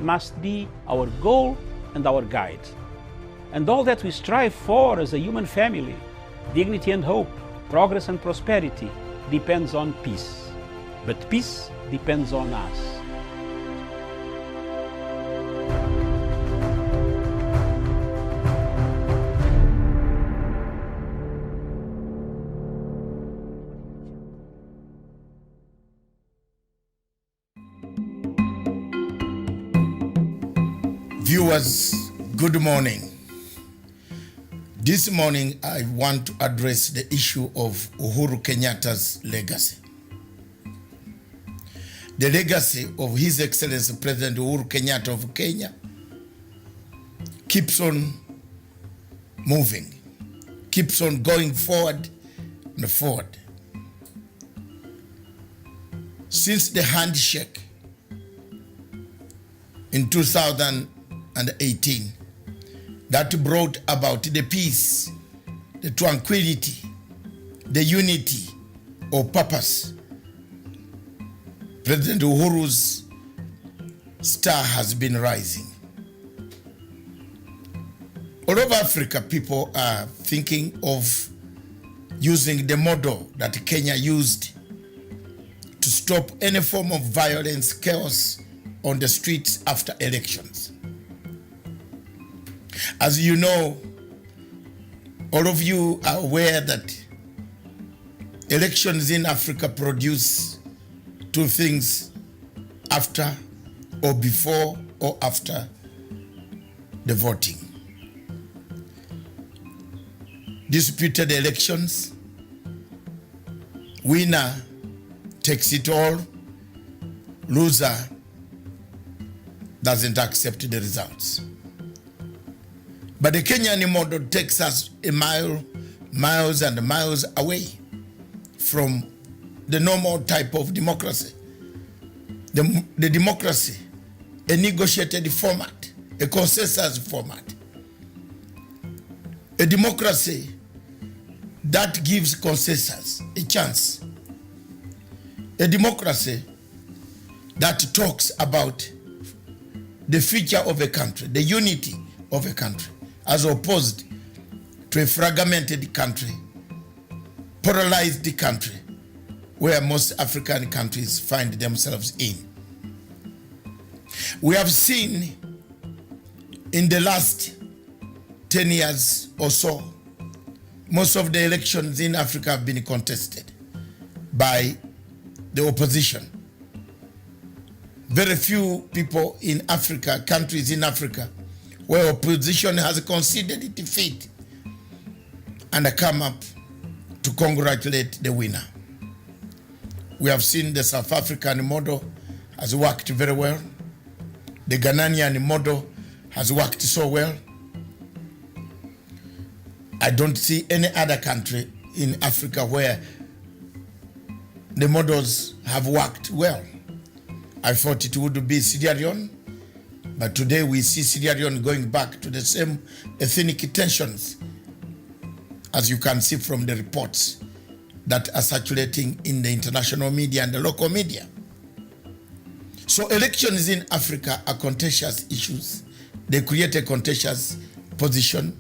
must be our goal and our guide. And all that we strive for as a human family, dignity and hope, progress and prosperity, depends on peace. But peace depends on us. Viewers, good morning. This morning I want to address the issue of Uhuru Kenyatta's legacy. The legacy of His Excellency President Uhuru Kenyatta of Kenya keeps on moving, keeps on going forward and forward. Since the handshake in 2018 that brought about the peace, the tranquility, the unity of purpose, President Uhuru's star has been rising. All over Africa, people are thinking of using the model that Kenya used to stop any form of violence, chaos on the streets after elections. As you know, all of you are aware that elections in Africa produce two things: after or before or after the voting. Disputed elections, winner takes it all, loser doesn't accept the results. But the Kenyan model takes us miles and miles away from the normal type of democracy. The democracy, a negotiated format, a consensus format. A democracy that gives consensus a chance. A democracy that talks about the future of a country, the unity of a country, as opposed to a fragmented country, polarized country, where most African countries find themselves in. We have seen in the last 10 years or so, most of the elections in Africa have been contested by the opposition. Very few people in Africa, countries in Africa, where opposition has conceded defeat and come up to congratulate the winner. We have seen the South African model has worked very well. The Ghanaian model has worked so well. I don't see any other country in Africa where the models have worked well. I thought it would be Sierra Leone, but today we see Sierra Leone going back to the same ethnic tensions, as you can see from the reports that are circulating in the international media and the local media. So elections in Africa are contentious issues. They create a contentious position,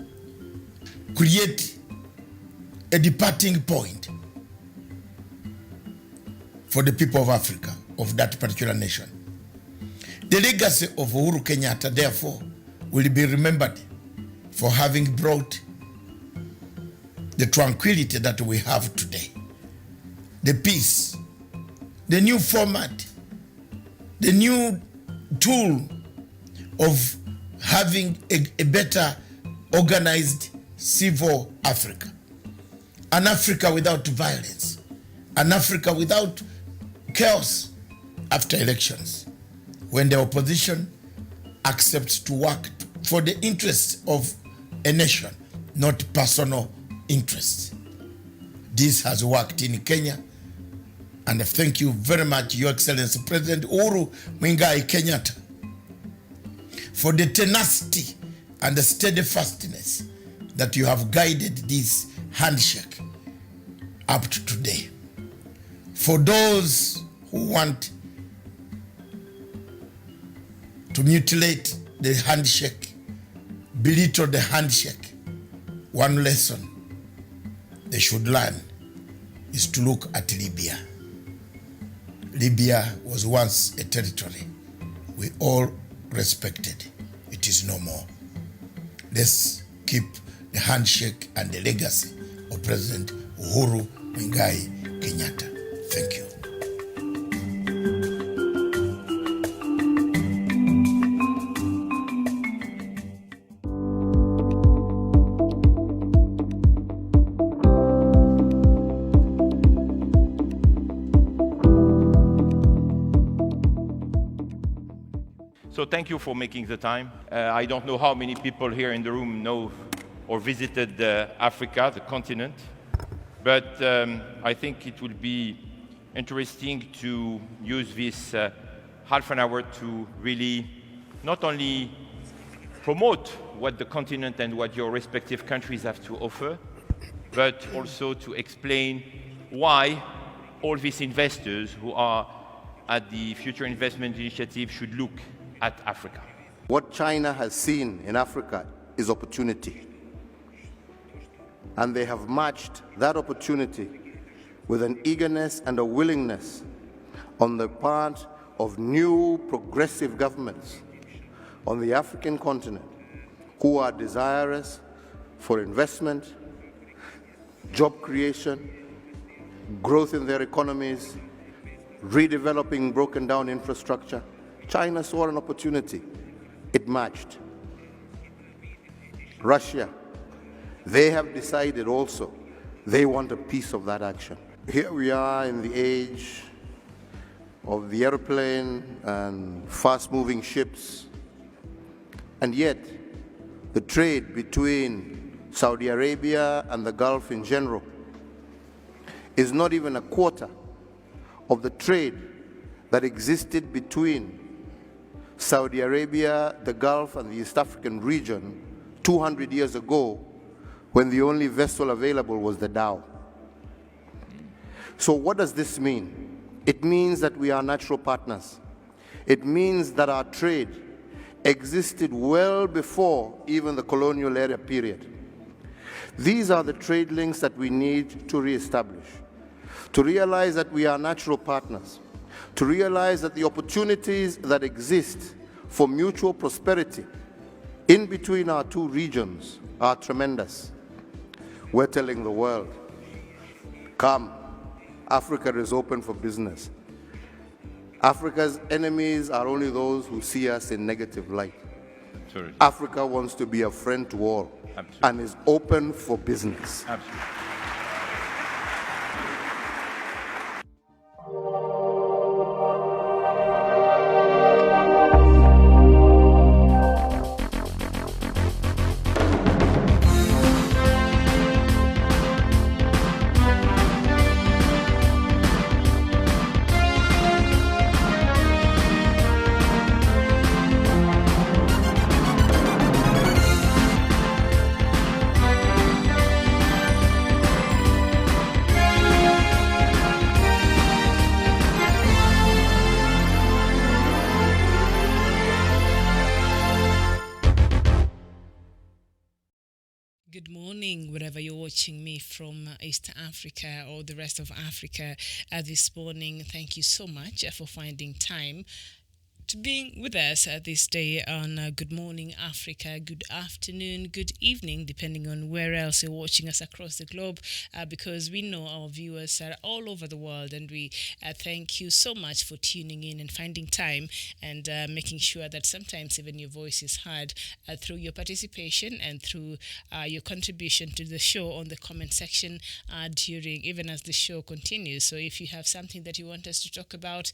create a departing point for the people of Africa, of that particular nation. The legacy of Uhuru Kenyatta, therefore, will be remembered for having brought the tranquility that we have today, the peace, the new format, the new tool of having a better organized civil Africa, an Africa without violence, an Africa without chaos after elections, when the opposition accepts to work for the interests of a nation, not personal interests. This has worked in Kenya, and thank you very much, Your Excellency President Uhuru Kenyatta, for the tenacity and the steadfastness that you have guided this handshake up to today. For those who want to mutilate the handshake, belittle the handshake. One lesson they should learn is to look at Libya. Libya was once a territory we all respected. It is no more. Let's keep the handshake and the legacy of President Uhuru Kenyatta. Thank you. So thank you for making the time. I don't know how many people here in the room know or visited Africa, the continent, but I think it will be interesting to use this half an hour to really not only promote what the continent and what your respective countries have to offer, but also to explain why all these investors who are at the Future Investment Initiative should look at Africa. What China has seen in Africa is opportunity. And they have matched that opportunity with an eagerness and a willingness on the part of new progressive governments on the African continent who are desirous for investment, job creation, growth in their economies, redeveloping broken down infrastructure. China saw an opportunity. It matched. Russia, they have decided also they want a piece of that action. Here we are in the age of the airplane and fast-moving ships, and yet the trade between Saudi Arabia and the Gulf in general is not even a quarter of the trade that existed between Saudi Arabia, the Gulf, and the East African region 200 years ago, when the only vessel available was the dhow. So what does this mean? It means that we are natural partners. It means that our trade existed well before even the colonial era period. These are the trade links that we need to reestablish, to realize that we are natural partners, to realize that the opportunities that exist for mutual prosperity in between our two regions are tremendous. We're telling the world, come, Africa is open for business. Africa's enemies are only those who see us in negative light. Absolutely. Africa wants to be a friend to all. Absolutely. And is open for business. Absolutely. Good morning, wherever you're watching me from East Africa or the rest of Africa this morning. Thank you so much for finding time to being with us this day on Good Morning Africa, good afternoon, good evening, depending on where else you're watching us across the globe, because we know our viewers are all over the world, and we thank you so much for tuning in and finding time and making sure that sometimes even your voice is heard through your participation and through your contribution to the show on the comment section during, even as the show continues. So if you have something that you want us to talk about,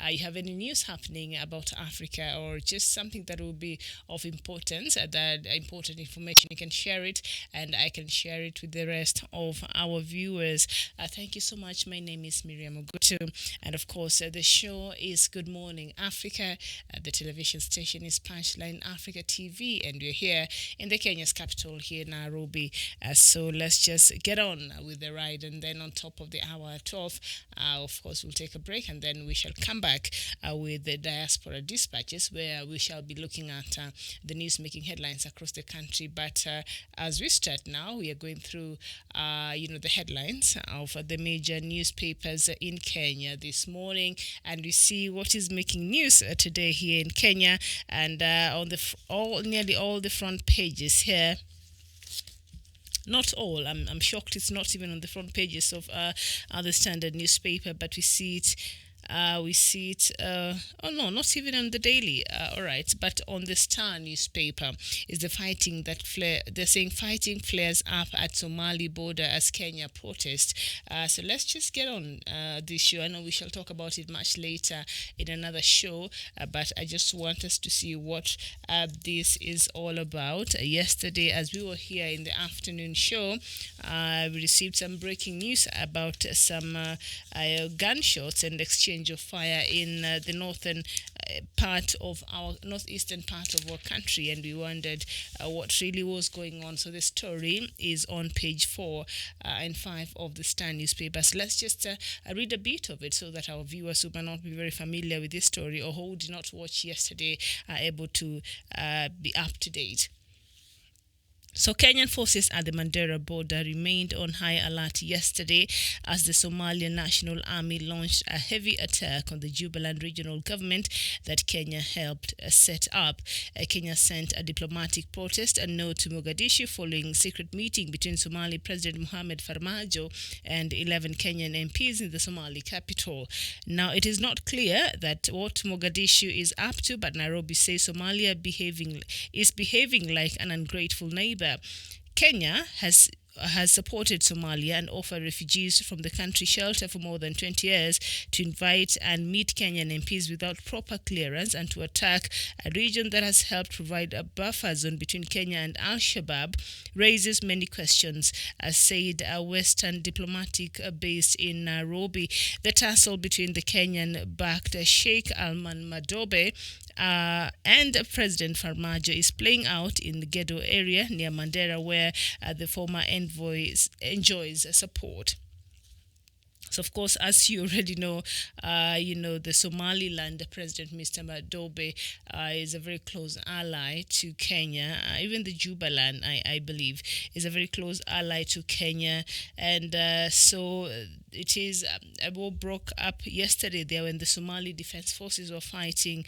you have any news happening about Africa, or just something that will be of importance, that important information, you can share it and I can share it with the rest of our viewers. Thank you so much. My name is Miriam Ogutu, and of course the show is Good Morning Africa. The television station is Punchline Africa TV, and we're here in the Kenya's capital here, Nairobi. So let's just get on with the ride, and then on top of the hour at 12, of course we'll take a break, and then we shall come back with the diaspora our dispatches, where we shall be looking at the news making headlines across the country. But as we start now, we are going through, the headlines of the major newspapers in Kenya this morning, and we see what is making news today here in Kenya, and on the nearly all the front pages here. Not all. I'm shocked it's not even on the front pages of the Standard newspaper, but we see it. Oh no, not even on the Daily. All right, but on the Star newspaper is the fighting that they're saying fighting flares up at Somali border as Kenya protest. So let's just get on this show. I know we shall talk about it much later in another show, but I just want us to see what this is all about. Yesterday, as we were here in the afternoon show, we received some breaking news about some gunshots and exchange of fire in the northeastern part of our country, and we wondered what really was going on. So the story is on page 4 and 5 of the Star newspaper. So let's just read a bit of it so that our viewers who may not be very familiar with this story or who did not watch yesterday are able to be up to date. So Kenyan forces at the Mandera border remained on high alert yesterday as the Somalian National Army launched a heavy attack on the Jubaland regional government that Kenya helped set up. Kenya sent a diplomatic protest and note to Mogadishu following a secret meeting between Somali President Mohamed Farmajo and 11 Kenyan MPs in the Somali capital. Now, it is not clear that what Mogadishu is up to, but Nairobi says Somalia is behaving like an ungrateful neighbor. Kenya has supported Somalia and offered refugees from the country shelter for more than 20 years to invite and meet Kenyan MPs without proper clearance and to attack a region that has helped provide a buffer zone between Kenya and Al-Shabaab raises many questions, as said a Western diplomatic based in Nairobi. The tussle between the Kenyan-backed Sheikh Alman Madobe and President Farmajo is playing out in the Gedo area near Mandera, where the former envoy enjoys support. So, of course, as you already know, the Somaliland President, Mr. Madobe, is a very close ally to Kenya. Even the Jubaland, I believe, is a very close ally to Kenya. And so it is a war broke up yesterday there when the Somali Defense Forces were fighting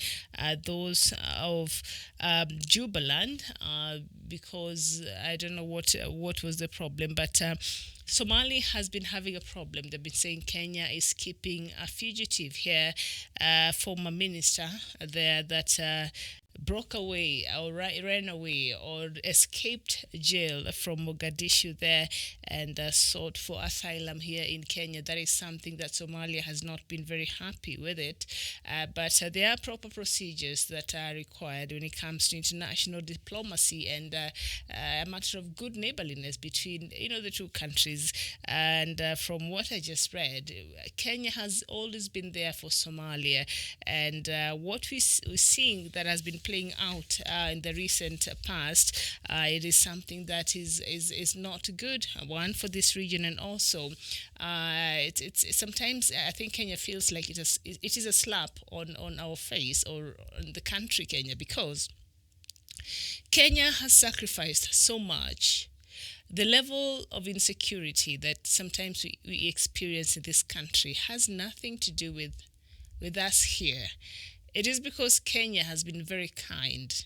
those of Jubaland because I don't know what was the problem, but Somali has been having a problem. They've been saying Kenya is keeping a fugitive here, former minister there that broke away or ran away or escaped jail from Mogadishu there and sought for asylum here in Kenya. That is something that Somalia has not been very happy with it. But there are proper procedures that are required when it comes to international diplomacy and a matter of good neighborliness between the two countries. And from what I just read, Kenya has always been there for Somalia. And what we're seeing that has been playing out in the recent past, it is something that is not good, one, for this region, and also it's sometimes I think Kenya feels like it is a slap on our face or on the country Kenya, because Kenya has sacrificed so much. The level of insecurity that sometimes we experience in this country has nothing to do with us here. It is because Kenya has been very kind.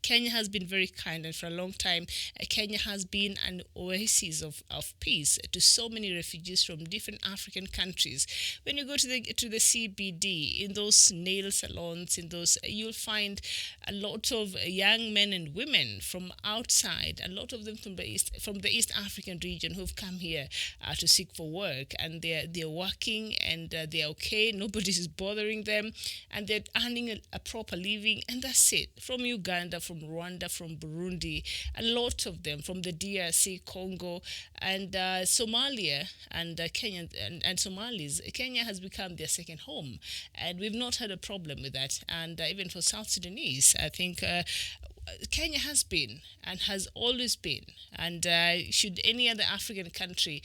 Kenya has been very kind, and for a long time, Kenya has been an oasis of peace to so many refugees from different African countries. When you go to the CBD, in those nail salons, you'll find a lot of young men and women from outside, a lot of them from the East African region who've come here to seek for work, and they're working and they're okay. Nobody's bothering them, and they're earning a proper living, and that's it. From Uganda, from Rwanda, from Burundi, a lot of them from the DRC, Congo, and Somalia, and Kenya and Somalis. Kenya has become their second home, and we've not had a problem with that. And even for South Sudanese, I think Kenya has been and has always been, and should any other African country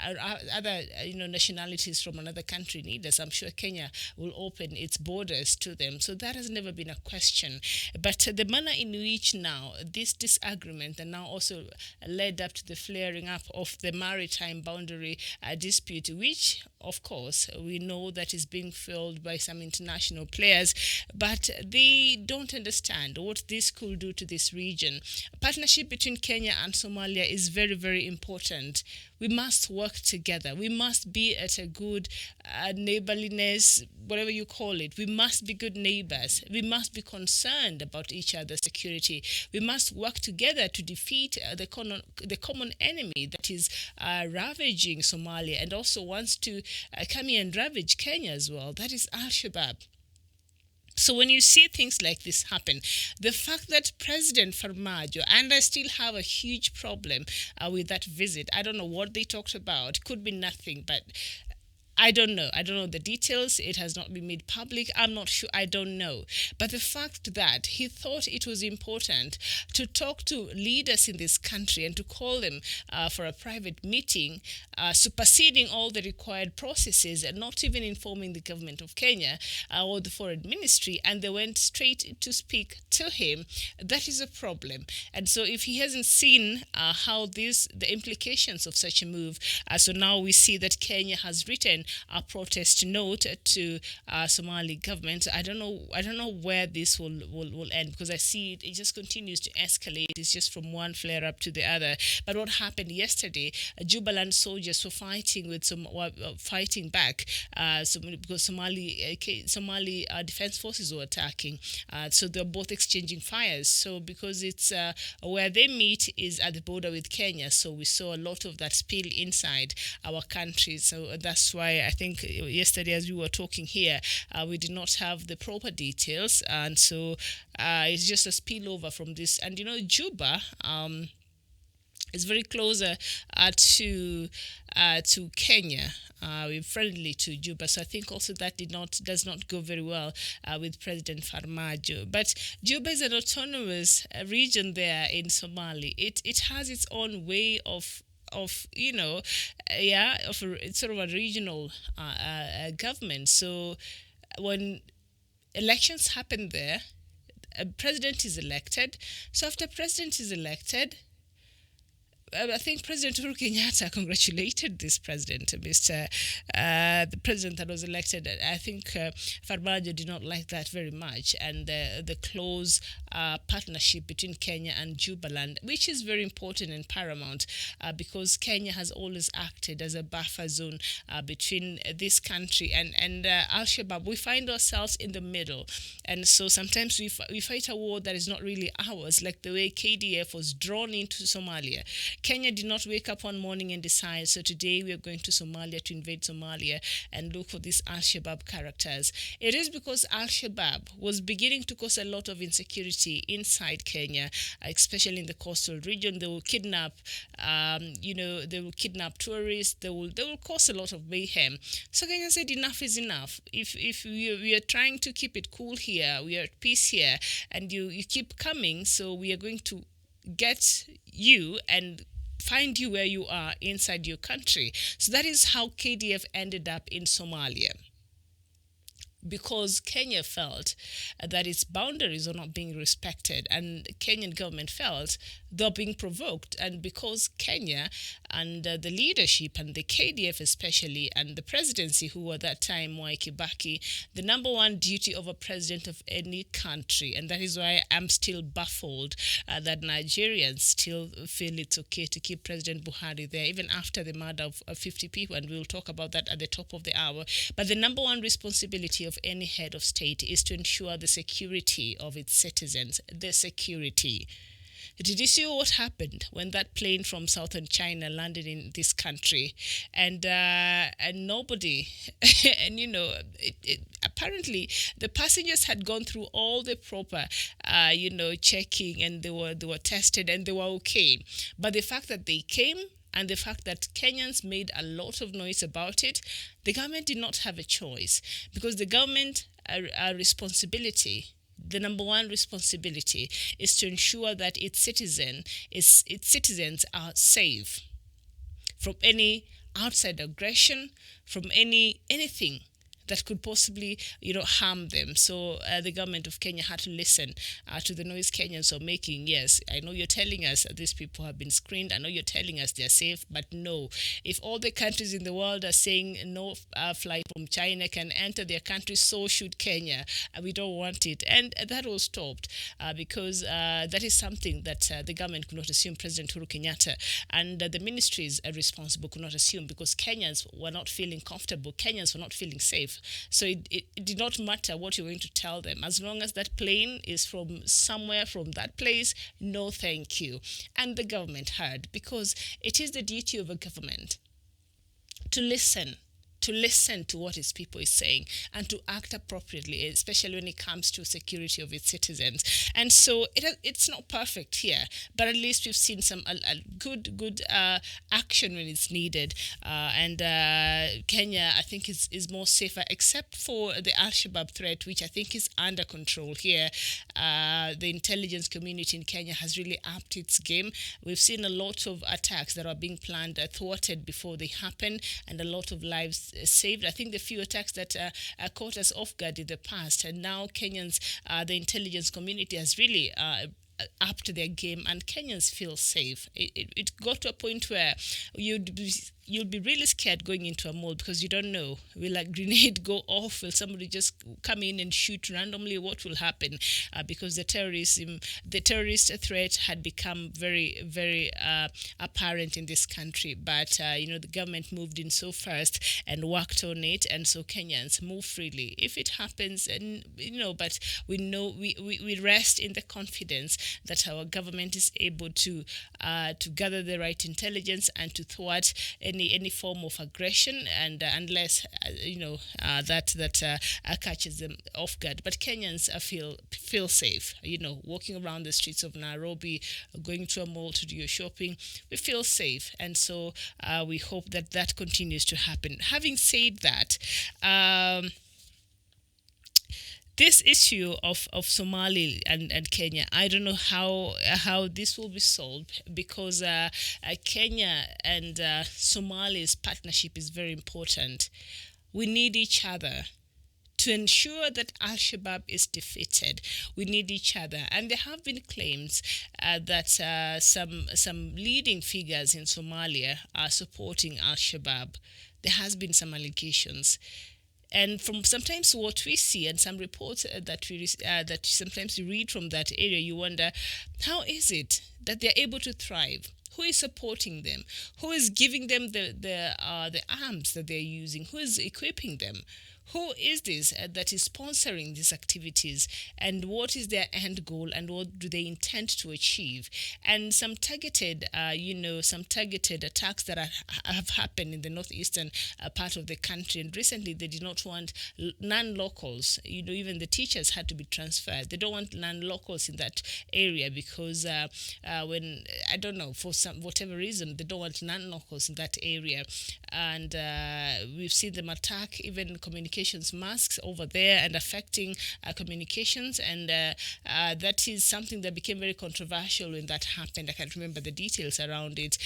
or other nationalities from another country need us, I'm sure Kenya will open its borders to them. So that has never been a question. But the manner in which now this disagreement and now also led up to the flaring up of the maritime boundary dispute, which of course we know that is being fueled by some international players, but they don't understand what this could do to this region. A partnership between Kenya and Somalia is very, very important. We must work together. We must be at a good neighborliness, whatever you call it. We must be good neighbors. We must be concerned about each other's security. We must work together to defeat the common enemy that is ravaging Somalia and also wants to come here and ravage Kenya as well. That is Al-Shabaab. So when you see things like this happen, the fact that President Farmajo, and I still have a huge problem with that visit, I don't know what they talked about, could be nothing, but I don't know. I don't know the details. It has not been made public. I'm not sure. I don't know. But the fact that he thought it was important to talk to leaders in this country and to call them for a private meeting, superseding all the required processes and not even informing the government of Kenya or the foreign ministry, and they went straight to speak to him, that is a problem. And so if he hasn't seen how the implications of such a move, so now we see that Kenya has written a protest note to Somali government. I don't know where this will end, because I see it just continues to escalate. It's just from one flare up to the other. But what happened yesterday? Jubaland soldiers were fighting back. Because Somali defense forces were attacking. So they're both exchanging fires. So because it's where they meet is at the border with Kenya. So we saw a lot of that spill inside our country. So that's why I think yesterday, as we were talking here, we did not have the proper details, and so it's just a spillover from this. And Juba is very closer to Kenya. We're friendly to Juba, so I think also that does not go very well with President Farmajo. But Juba is an autonomous region there in Somali. It has its own way of it's sort of a regional government. So when elections happen there, a president is elected. So after president is elected, I think President Uhuru Kenyatta congratulated this president, the president that was elected. I think Farmajo did not like that very much, and the close partnership between Kenya and Jubaland, which is very important and paramount, because Kenya has always acted as a buffer zone between this country and Al-Shabaab. We find ourselves in the middle, and so sometimes we fight a war that is not really ours, like the way KDF was drawn into Somalia. Kenya did not wake up one morning and decide, so today we are going to Somalia to invade Somalia and look for these Al-Shabaab characters. It is because Al-Shabaab was beginning to cause a lot of insecurity inside Kenya, especially in the coastal region. They will kidnap, they will kidnap tourists. They will cause a lot of mayhem. So Kenya said enough is enough. If we are trying to keep it cool here, we are at peace here, and you keep coming, so we are going to get you and find you where you are inside your country. So that is how KDF ended up in Somalia, because Kenya felt that its boundaries are not being respected, and the Kenyan government felt they're being provoked. And because Kenya and the leadership and the KDF especially and the presidency, who at that time Mwai Kibaki, the number one duty of a president of any country, and that is why I'm still baffled that Nigerians still feel it's okay to keep President Buhari there even after the murder of 50 people, and we'll talk about that at the top of the hour. But the number one responsibility of any head of state is to ensure the security of its citizens, the security. Did you see what happened when that plane from southern China landed in this country, and nobody, and apparently the passengers had gone through all the proper, checking, and they were tested and they were okay. But the fact that they came, and the fact that Kenyans made a lot of noise about it, the government did not have a choice, because the government, a responsibility the number one responsibility is to ensure that its citizens are safe from any outside aggression, from anything that could possibly, harm them. So the government of Kenya had to listen to the noise Kenyans are making. Yes, I know you're telling us that these people have been screened. I know you're telling us they're safe, but no. If all the countries in the world are saying no flight from China can enter their country, so should Kenya. We don't want it. And that was stopped because that is something that the government could not assume. President Uhuru Kenyatta and the ministries responsible could not assume, because Kenyans were not feeling comfortable. Kenyans were not feeling safe. So it did not matter what you're going to tell them. As long as that plane is from somewhere from that place, no thank you. And the government heard, because it is the duty of a government to listen to what its people is saying and to act appropriately, especially when it comes to security of its citizens. And so it's not perfect here, but at least we've seen some good action when it's needed. And Kenya, I think, is more safer, except for the Al-Shabaab threat, which I think is under control here. The intelligence community in Kenya has really upped its game. We've seen a lot of attacks that are being planned, thwarted before they happen, and a lot of lives saved. I think the few attacks that caught us off guard in the past, and now Kenyans, the intelligence community has really up to their game, and Kenyans feel safe. It got to a point where you'll be really scared going into a mall, because you don't know, will a grenade go off? Will somebody just come in and shoot randomly? What will happen? Because the terrorist threat had become very, very apparent in this country. But the government moved in so fast and worked on it, and so Kenyans move freely. If it happens, and but we know we rest in the confidence that our government is able to gather the right intelligence and to thwart any form of aggression, and unless that catches them off guard. But Kenyans feel safe. Walking around the streets of Nairobi, going to a mall to do your shopping, we feel safe, and so we hope that continues to happen. Having said that, this issue of Somali and Kenya, I don't know how this will be solved, because Kenya and Somali's partnership is very important. We need each other to ensure that Al-Shabaab is defeated. We need each other. And there have been claims that some leading figures in Somalia are supporting Al-Shabaab. There has been some allegations. And from sometimes what we see and some reports that sometimes you read from that area, you wonder, how is it that they're able to thrive? Who is supporting them? Who is giving them the arms that they're using? Who is equipping them? Who is this that is sponsoring these activities, and what is their end goal, and what do they intend to achieve? And some targeted attacks that have happened in the northeastern part of the country. And recently, they did not want non-locals. Even the teachers had to be transferred. They don't want non-locals in that area because for whatever reason, they don't want non-locals in that area. And we've seen them attack even communications masks over there and affecting communications, and that is something that became very controversial when that happened. I can't remember the details around it,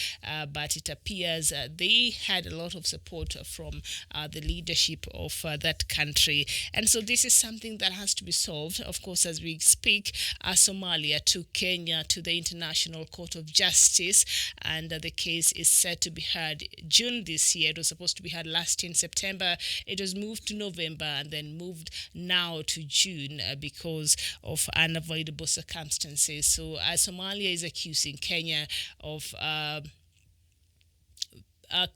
but it appears they had a lot of support from the leadership of that country, and so this is something that has to be solved. Of course, as we speak, Somalia took Kenya to the International Court of Justice, and the case is set to be heard June this year. It was supposed to be heard last in September. It was moved to November and then moved now to June because of unavoidable circumstances. So Somalia is accusing Kenya of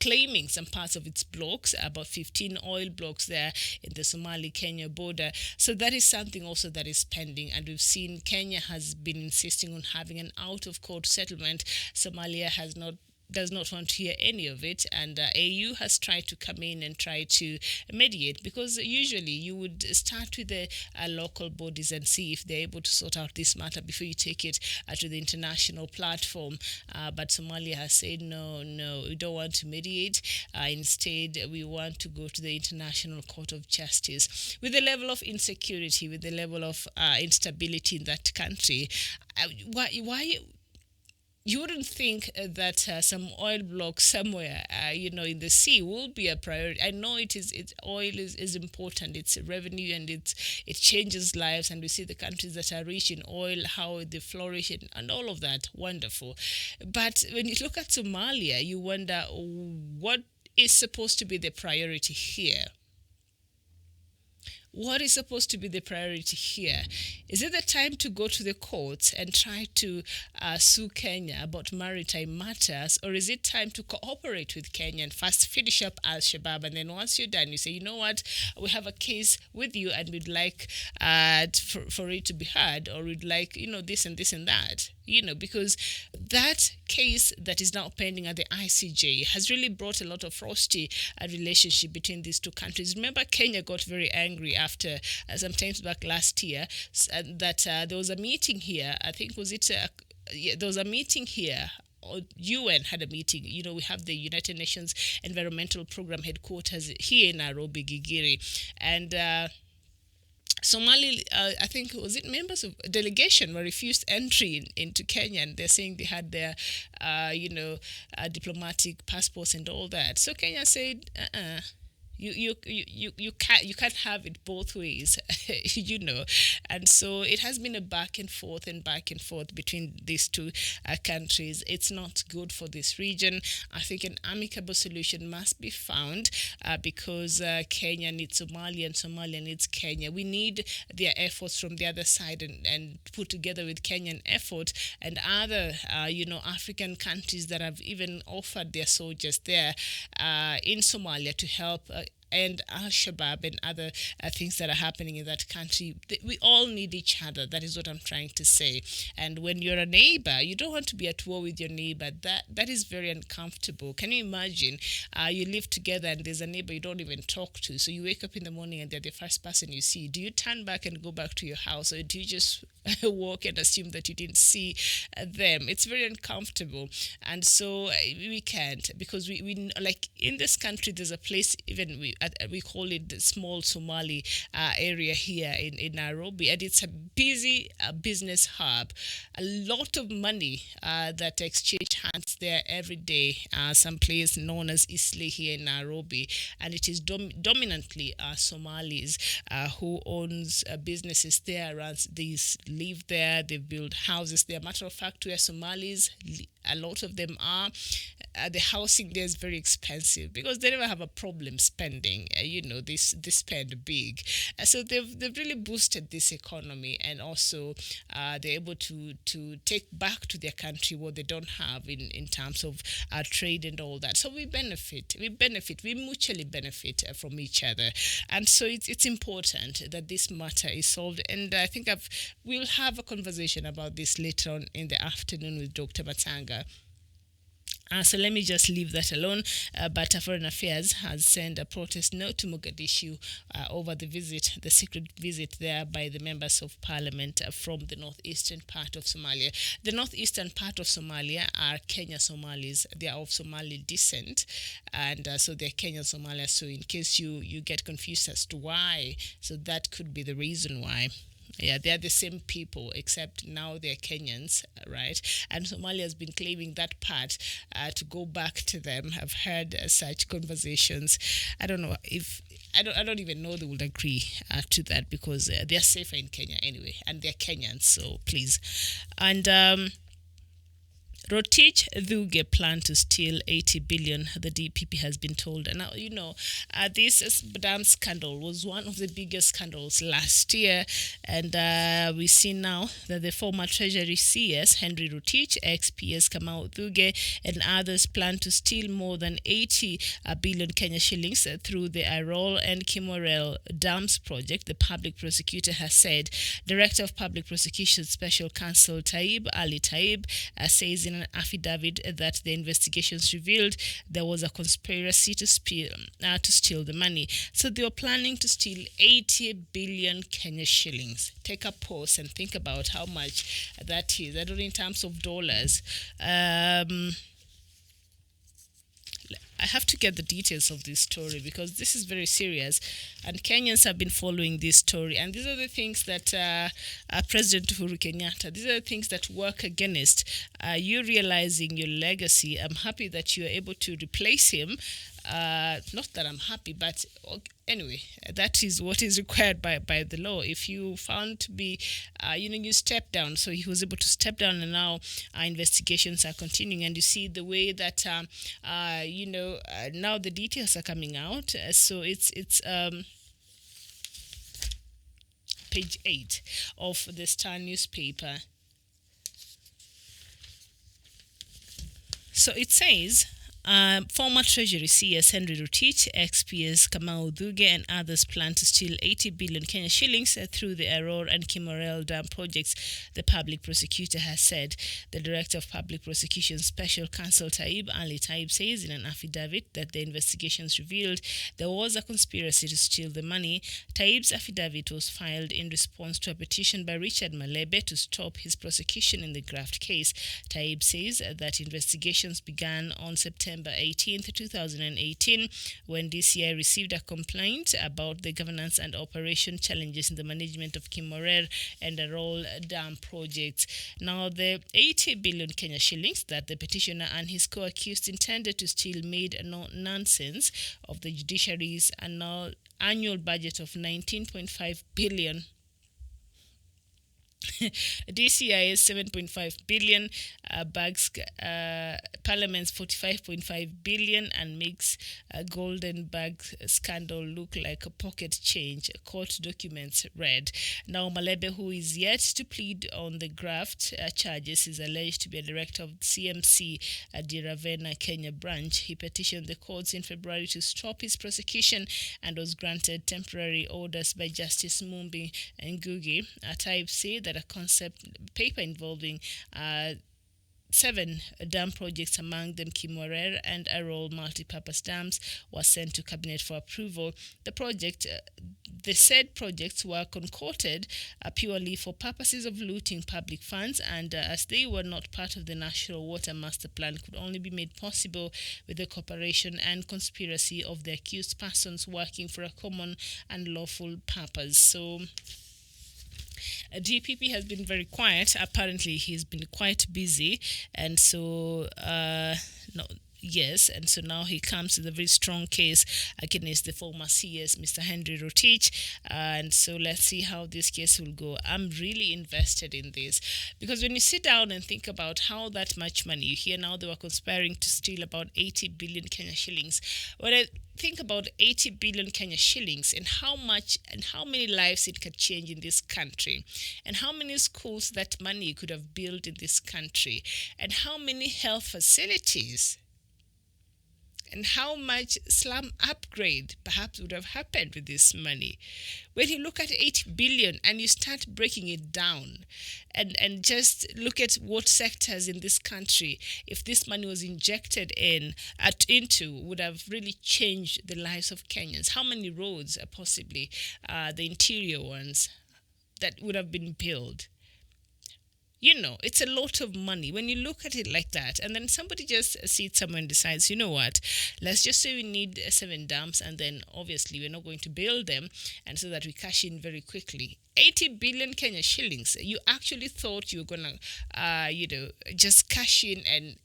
claiming some parts of its blocks, about 15 oil blocks there in the Somali-Kenya border. So that is something also that is pending. And we've seen Kenya has been insisting on having an out-of-court settlement. Somalia has not does not want to hear any of it, and AU has tried to come in and try to mediate, because usually you would start with the local bodies and see if they're able to sort out this matter before you take it to the international platform. But Somalia has said no, we don't want to mediate. Instead, we want to go to the International Court of Justice. With the level of insecurity, with the level of instability in that country, why you wouldn't think that some oil block somewhere, in the sea will be a priority. I know oil is important. It's revenue, and it changes lives. And we see the countries that are rich in oil, how they flourish, and all of that. Wonderful. But when you look at Somalia, you wonder what is supposed to be the priority here. What is supposed to be the priority here? Is it the time to go to the courts and try to sue Kenya about maritime matters, or is it time to cooperate with Kenya and first finish up Al-Shabaab, and then once you're done, you say, you know what, we have a case with you and we'd like for it to be heard, or we'd like, this and this and that, because that case that is now pending at the ICJ has really brought a lot of frosty relationship between these two countries. Remember, Kenya got very angry after sometimes back last year that there was a meeting here. I think there was a meeting here. Or UN had a meeting. We have the United Nations Environmental Program headquarters here in Nairobi, Gigiri, and Somali, I think, was it members of a delegation were refused entry into Kenya, and they're saying they had their, diplomatic passports and all that. So Kenya said, You can't have it both ways, and so it has been a back and forth between these two countries. It's not good for this region. I think an amicable solution must be found because Kenya needs Somalia and Somalia needs Kenya. We need their efforts from the other side and put together with Kenyan effort and other African countries that have even offered their soldiers there in Somalia to help and Al-Shabaab and other things that are happening in that country. We all need each other. That is what I'm trying to say. And when you're a neighbor, you don't want to be at war with your neighbor. That is very uncomfortable. Can you imagine? You live together and there's a neighbor you don't even talk to. So you wake up in the morning and they're the first person you see. Do you turn back and go back to your house, or do you just walk and assume that you didn't see them? It's very uncomfortable. And so we can't, because we like in this country, there's a place, even we call it the small Somali area here in Nairobi, and it's a busy business hub. A lot of money that exchange hands there every day. Some place known as Isli here in Nairobi, and it is dominantly Somalis who owns businesses there. These live there. They build houses there. Matter of fact, where Somalis, a lot of them are, the housing there is very expensive because they never have a problem spending. They spend big. So they've really boosted this economy, and also they're able to take back to their country what they don't have in terms of trade and all that. So we mutually benefit from each other. And so it's important that this matter is solved. And I think we'll have a conversation about this later on in the afternoon with Dr. Matanga. So let me just leave that alone. But Foreign Affairs has sent a protest note to Mogadishu over the secret visit there by the members of parliament from the northeastern part of Somalia. The northeastern part of Somalia are Kenya Somalis. They are of Somali descent, and so they're Kenyan Somalis. So in case you get confused as to why, so that could be the reason why. Yeah, they are the same people, except now they're Kenyans, right? And Somalia has been claiming that part to go back to them. I've heard such conversations. I don't know if I don't even know they would agree to that, because they're safer in Kenya anyway, and they're Kenyans. So please, and. Rotich Thuge plan to steal 80 billion, the DPP has been told. And now, this dam scandal was one of the biggest scandals last year. And we see now that the former Treasury CS, Henry Rotich, ex-PS Kamau Thuge, and others plan to steal more than 80 billion Kenya shillings through the Irol and Kimorel Dams project, the public prosecutor has said. Director of Public Prosecution Special Counsel Taib Ali Taib says in in an affidavit that the investigations revealed there was a conspiracy to steal the money. So they were planning to steal 80 billion Kenya shillings. Take a pause and think about how much that is. I don't know in terms of dollars. I have to get the details of this story because this is very serious, and Kenyans have been following this story. And these are the things that President Uhuru Kenyatta, these are the things that work against you realizing your legacy. I'm happy that you are able to replace him. Not that I'm happy, but anyway, that is what is required by the law. If you found to be, you step down. So he was able to step down, and now investigations are continuing. And you see the way that, now the details are coming out. So it's page 8 of the Star newspaper. So it says, former Treasury CS Henry Rotich, ex-PS Kamau Thuge and others plan to steal 80 billion Kenya shillings through the Aror and Kimorel Dam projects, the public prosecutor has said. The Director of Public Prosecution Special Counsel Ali Taib says in an affidavit that the investigations revealed there was a conspiracy to steal the money. Taib's affidavit was filed in response to a petition by Richard Malebe to stop his prosecution in the graft case. Taib says that investigations began on September 18th, 2018, when DCI received a complaint about the governance and operation challenges in the management of Kimorer and Arol Dam projects. Now, the 80 billion Kenya shillings that the petitioner and his co-accused intended to steal made no nonsense of the judiciary's annual budget of 19.5 billion. DCI is 7.5 billion, bags Parliament's 45.5 billion, and makes a golden bag scandal look like a pocket change, court documents read. Now, Malebe, who is yet to plead on the graft charges, is alleged to be a director of CMC Diravena Kenya branch. He petitioned the courts in February to stop his prosecution and was granted temporary orders by Justice Mumbi Ngugi. Taib said that a concept paper involving 7 dam projects, among them Kimorer and Arol multi-purpose dams, was sent to cabinet for approval. The said projects were concocted purely for purposes of looting public funds, and as they were not part of the National Water Master Plan, could only be made possible with the cooperation and conspiracy of the accused persons working for a common and lawful purpose. So DPP has been very quiet. Apparently, he's been quite busy, and so and so now he comes with a very strong case against the former CS, Mr. Henry Rotich, and so let's see how this case will go. I'm really invested in this, because when you sit down and think about how that much money, you hear now they were conspiring to steal about 80 billion Kenya shillings. When I think about 80 billion Kenya shillings and how much and how many lives it could change in this country, and how many schools that money could have built in this country, and how many health facilities, and how much slum upgrade perhaps would have happened with this money. When you look at 8 billion and you start breaking it down and just look at what sectors in this country, if this money was injected into, would have really changed the lives of Kenyans. How many roads, possibly the interior ones, that would have been built? It's a lot of money when you look at it like that. And then somebody just sits somewhere and decides, you know what, let's just say we need 7 dams, and then obviously we're not going to build them, and so that we cash in very quickly. 80 billion Kenya shillings. You actually thought you were going to, just cash in and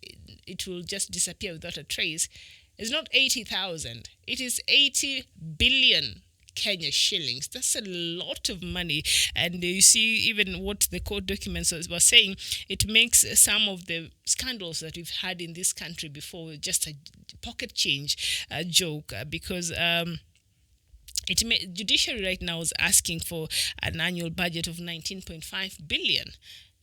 it will just disappear without a trace. It's not 80,000. It is 80 billion Kenya shillings. That's a lot of money. And you see even what the court documents were saying, it makes some of the scandals that we've had in this country before just a pocket change joke, because judiciary right now is asking for an annual budget of 19.5 billion.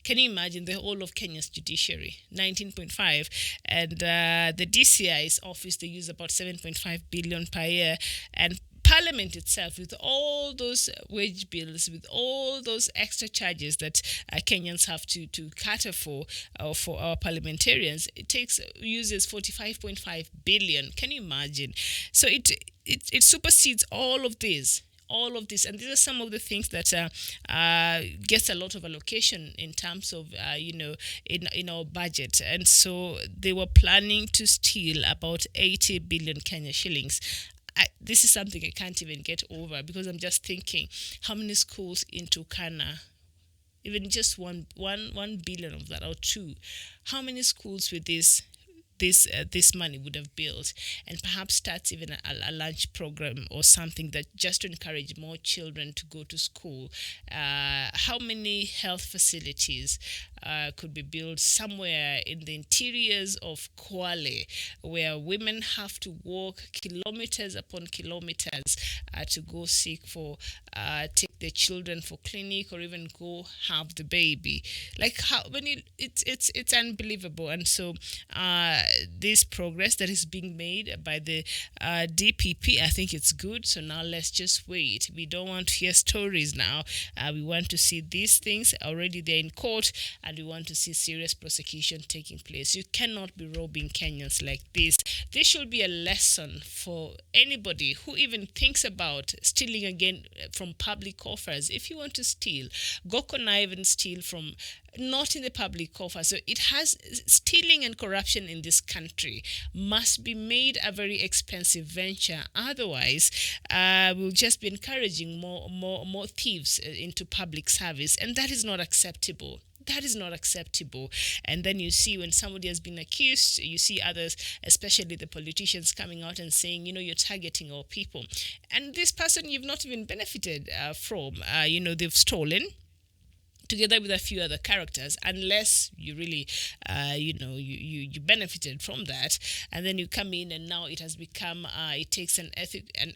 Can you imagine the whole of Kenya's judiciary? 19.5. And the DCI's office, they use about 7.5 billion per year. And Parliament itself, with all those wage bills, with all those extra charges that Kenyans have to cater for our parliamentarians, uses 45.5 billion. Can you imagine? So it supersedes all of this. And these are some of the things that gets a lot of allocation in terms of in our budget. And so they were planning to steal about 80 billion Kenya shillings. This is something I can't even get over, because I'm just thinking, how many schools in Turkana, even just one billion of that, or two, how many schools with this money would have built, and perhaps starts even a lunch program or something, that just to encourage more children to go to school. How many health facilities could be built somewhere in the interiors of Kwale, where women have to walk kilometers upon kilometers to go take their children for clinic, or even go have the baby. Like, how it's unbelievable. And so this progress that is being made by the DPP, I think it's good. So now let's just wait. We don't want to hear stories now. We want to see these things. Already they're in court, and we want to see serious prosecution taking place. You cannot be robbing Kenyans like this. This should be a lesson for anybody who even thinks about stealing again from public coffers. If you want to steal, go connive and steal from not in the public coffer. So stealing and corruption in this country must be made a very expensive venture. Otherwise, we'll just be encouraging more thieves into public service, and that is not acceptable. That is not acceptable. And then you see, when somebody has been accused, you see others, especially the politicians, coming out and saying, you're targeting our people. And this person you've not even benefited from. They've stolen, together with a few other characters, unless you really, you benefited from that, and then you come in, and now it has become, it takes an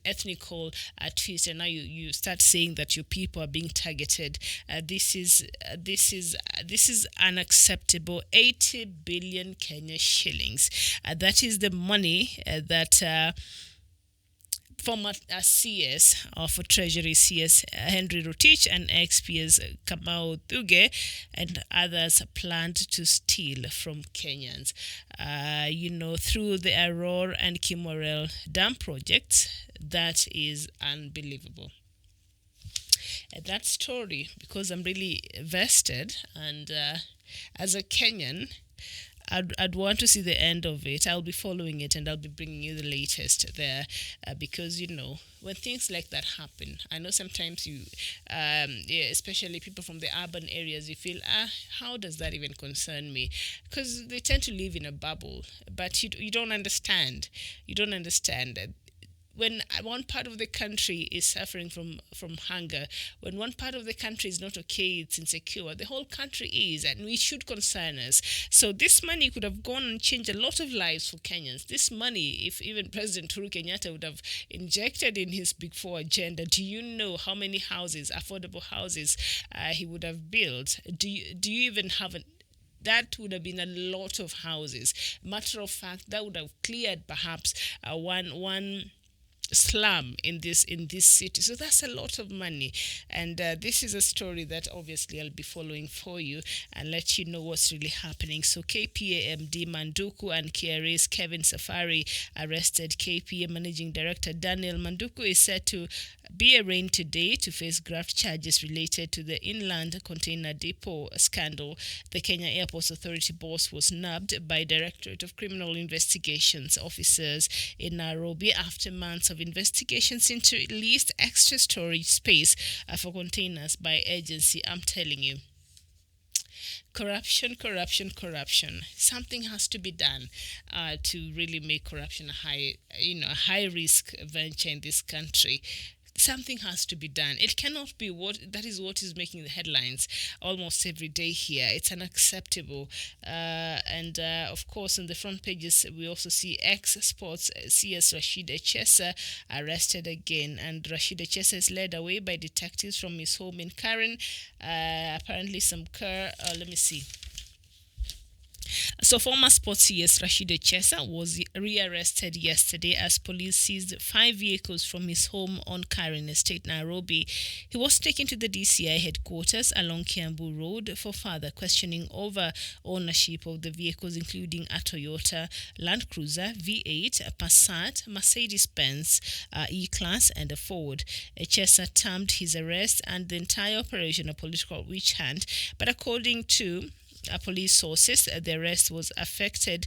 ethnical twist, and now you start saying that your people are being targeted. This is unacceptable. 80 billion Kenya shillings. That is the money that. Former CS for Treasury CS Henry Rotich and ex-PS Kamau Thuge and others planned to steal from Kenyans. Through the Aurora and Kimorel dam projects. That is unbelievable. And that story, because I'm really vested, and as a Kenyan, I'd want to see the end of it. I'll be following it, and I'll be bringing you the latest there, because when things like that happen, I know sometimes you, especially people from the urban areas, you feel, how does that even concern me? Because they tend to live in a bubble, but you don't understand. You don't understand that. When one part of the country is suffering from hunger, when one part of the country is not okay, it's insecure, the whole country is, and it should concern us. So this money could have gone and changed a lot of lives for Kenyans. This money, if even President Uhuru Kenyatta would have injected in his Big Four agenda, do you know how many houses, affordable houses, he would have built? Do you even have that would have been a lot of houses. Matter of fact, that would have cleared perhaps one slum in this city. So that's a lot of money, and this is a story that obviously I'll be following for you and let you know what's really happening. So KPA MD Manduku and KRA's Kevin Safari arrested. KPA Managing Director Daniel Manduku is set to be arraigned today to face graft charges related to the inland container depot scandal. The Kenya Airports Authority boss was nabbed by Directorate of Criminal Investigations officers in Nairobi after months of investigations into leased extra storage space for containers by agency. I'm telling you. Corruption. Something has to be done to really make corruption a high risk venture in this country. Something has to be done. It cannot be what is making the headlines almost every day here. It's unacceptable. And of course, on the front pages, we also see ex-sports CS Rashid Echesa arrested again. And Rashid Echesa is led away by detectives from his home in Karen. Apparently some car, let me see. So, former sports CS Rashid Chesa was rearrested yesterday as police seized 5 vehicles from his home on Karen Estate, Nairobi. He was taken to the DCI headquarters along Kiambu Road for further questioning over ownership of the vehicles, including a Toyota Land Cruiser V8, a Passat, Mercedes-Benz E-Class, and a Ford. Chesa termed his arrest and the entire operation a political witch hunt, but according to police sources, the arrest was effected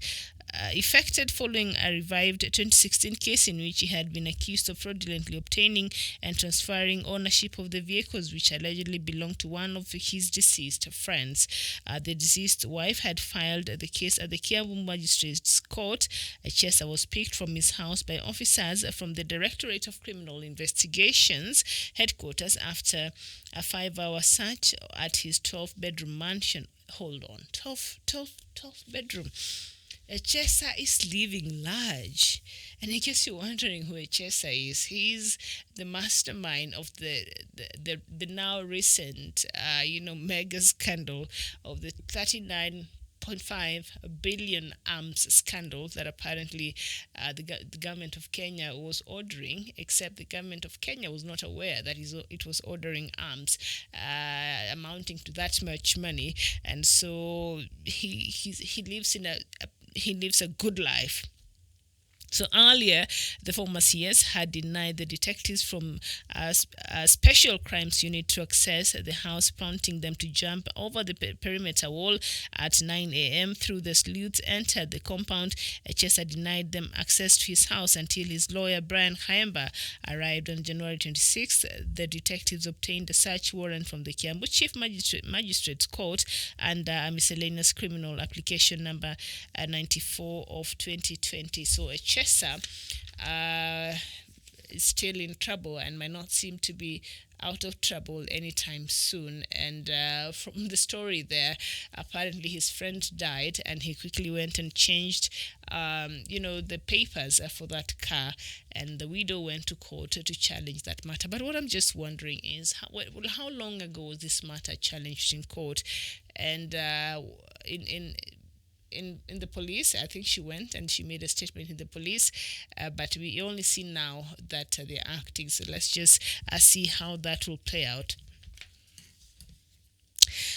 following a revived 2016 case in which he had been accused of fraudulently obtaining and transferring ownership of the vehicles, which allegedly belonged to one of his deceased friends. The deceased wife had filed the case at the Kiambu Magistrates Court. Chesa was picked from his house by officers from the Directorate of Criminal Investigations headquarters after a 5-hour search at his 12-bedroom mansion. Hold on, 12 bedroom. Chesa is living large. And I guess you're wondering who Chesa is. He's the mastermind of the now recent, mega scandal of the 39.5 billion arms scandal that apparently the government of Kenya was ordering, except the government of Kenya was not aware that it was ordering arms amounting to that much money, and so he lives a good life. So earlier, the former CS had denied the detectives from a special crimes unit to access the house, prompting them to jump over the perimeter wall at 9 a.m. through the sleuths entered the compound. Chesa denied them access to his house until his lawyer Brian Khaemba arrived on January 26th. The detectives obtained a search warrant from the Kiambu Chief Magistrates Court and a miscellaneous criminal application number 94 of 2020. So Chesa is still in trouble and might not seem to be out of trouble anytime soon. And from the story there, apparently his friend died and he quickly went and changed the papers for that car, and the widow went to court to challenge that matter. But what I'm just wondering is how long ago was this matter challenged in court? And in the police, I think she went and she made a statement in the police, but we only see now that they're acting. So let's just see how that will play out.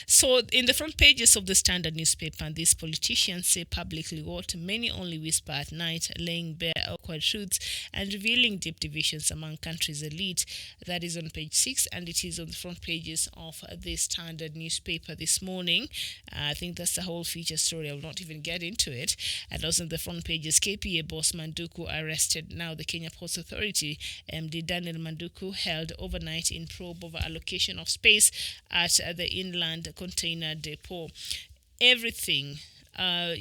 So, in the front pages of the Standard newspaper, these politicians say publicly what many only whisper at night, laying bare awkward truths and revealing deep divisions among country's elite. That is on page 6, and it is on the front pages of the Standard newspaper this morning. I think that's the whole feature story. I will not even get into it. And also on the front pages, KPA boss Manduku arrested. Now the Kenya Ports Authority MD Daniel Manduku held overnight in probe over allocation of space at the inland container depot. Everything, I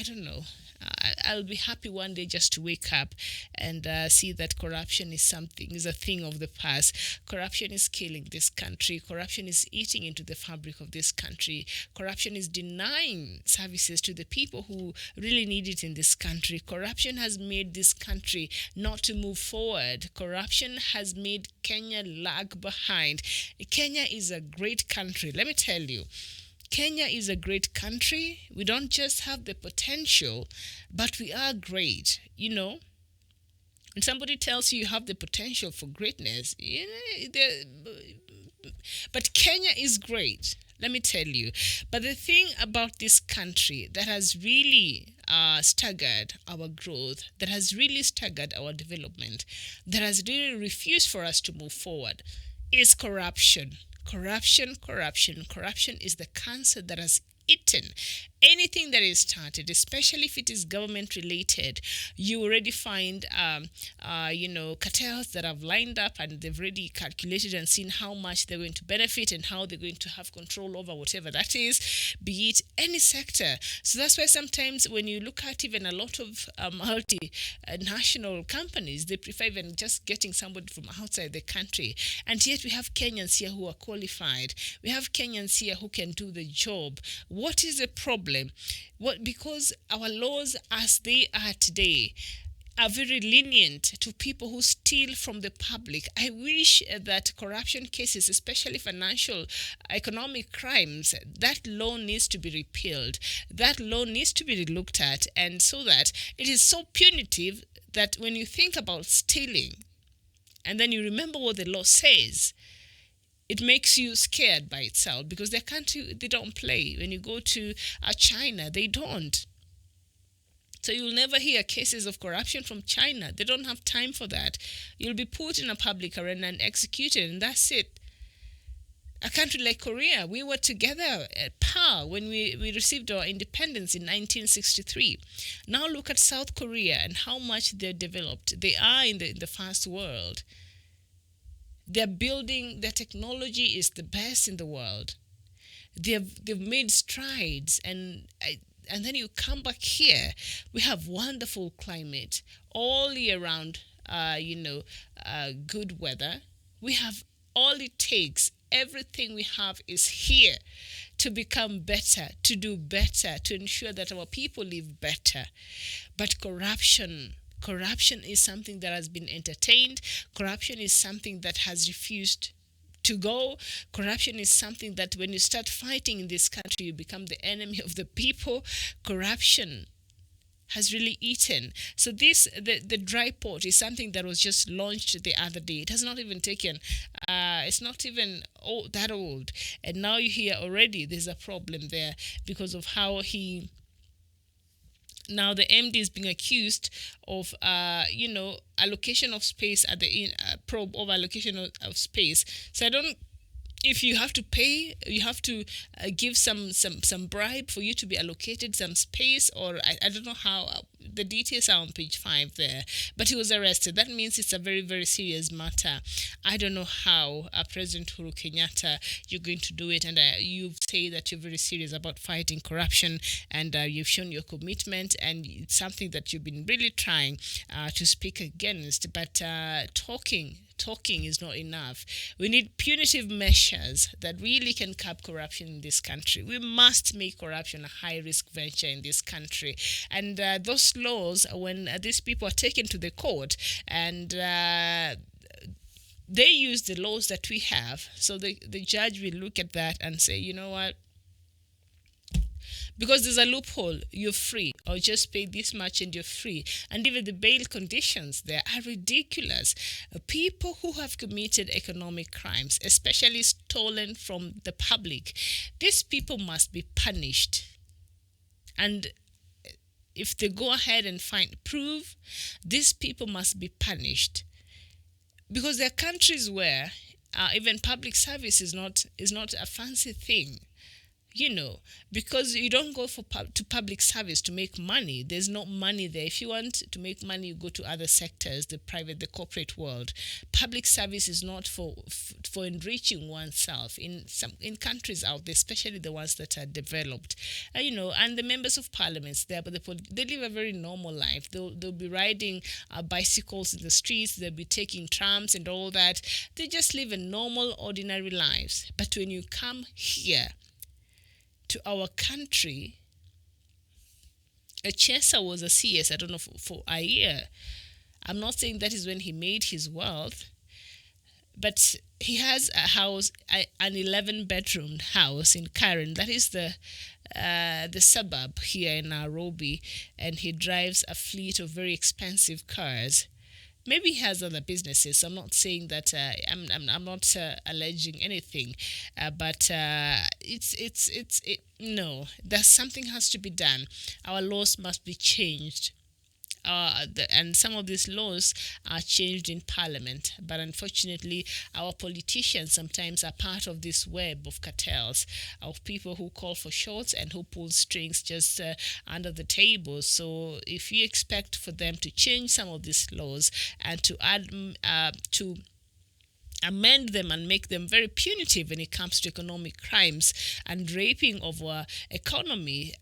don't know. I'll be happy one day just to wake up and see that corruption is a thing of the past. Corruption is killing this country. Corruption is eating into the fabric of this country. Corruption is denying services to the people who really need it in this country. Corruption has made this country not to move forward. Corruption has made Kenya lag behind. Kenya is a great country. Let me tell you. Kenya is a great country. We don't just have the potential, but we are great, When somebody tells you have the potential for greatness, but Kenya is great, let me tell you. But the thing about this country that has really staggered our growth, that has really staggered our development, that has really refused for us to move forward is corruption. Corruption is the cancer that has eaten anything that is started, especially if it is government related. You already find cartels that have lined up and they've already calculated and seen how much they're going to benefit and how they're going to have control over whatever that is, be it any sector. So that's why sometimes when you look at even a lot of multinational companies, they prefer even just getting somebody from outside the country. And yet we have Kenyans here who are qualified. We have Kenyans here who can do the job. What is the problem? Because our laws as they are today are very lenient to people who steal from the public. I wish that corruption cases, especially financial, economic crimes, that law needs to be repealed. That law needs to be looked at, and so that it is so punitive that when you think about stealing and then you remember what the law says, it makes you scared by itself, because their country, they don't play. When you go to China, they don't. So you'll never hear cases of corruption from China. They don't have time for that. You'll be put in a public arena and executed, and that's it. A country like Korea, we were together at par when we received our independence in 1963. Now look at South Korea and how much they're developed. They are in the first world. They're building, their technology is the best in the world. They've made strides, and then you come back here, we have wonderful climate all year round, good weather. We have all it takes. Everything we have is here to become better, to do better, to ensure that our people live better. But corruption is something that has been entertained. Corruption is something that has refused to go. Corruption is something that when you start fighting in this country, you become the enemy of the people. Corruption has really eaten. So the dry port is something that was just launched the other day. It has not even taken, it's not even that old. And now you hear already there's a problem there because of how now the MD is being accused of, allocation of space at the probe of allocation of space. So I don't. If you have to pay, you have to give some bribe for you to be allocated some space, or I don't know how. The details are on page 5 there. But he was arrested. That means it's a very, very serious matter. I don't know how President Uhuru Kenyatta, you're going to do it. And you say that you're very serious about fighting corruption, and you've shown your commitment, and it's something that you've been really trying to speak against. But talking is not enough. We need punitive measures that really can curb corruption in this country. We must make corruption a high-risk venture in this country. And those laws, when these people are taken to the court and they use the laws that we have, so the judge will look at that and say, you know what, because there's a loophole, you're free, or just pay this much and you're free. And even the bail conditions there are ridiculous. People who have committed economic crimes, especially stolen from the public, these people must be punished. And if they go ahead and prove, these people must be punished. Because there are countries where even public service is not a fancy thing. Because you don't go to public service to make money. There's no money there. If you want to make money, you go to other sectors, the corporate world. Public service is not for enriching oneself in countries out there, especially the ones that are developed. And the members of parliaments there, but they live a very normal life. They'll be riding bicycles in the streets. They'll be taking trams and all that. They just live a normal, ordinary lives. But when you come here to our country, Chesa was a CS, I don't know, for a year. I'm not saying that is when he made his wealth, but he has a house, an 11-bedroom house in Karen. That is the suburb here in Nairobi, and he drives a fleet of very expensive cars. Maybe he has other businesses. So I'm not saying that I'm not alleging anything, but no. There's something has to be done. Our laws must be changed. And some of these laws are changed in Parliament, but unfortunately, our politicians sometimes are part of this web of cartels, of people who call for shots and who pull strings just under the table. So if you expect for them to change some of these laws and to add to amend them and make them very punitive when it comes to economic crimes and raping of our economy,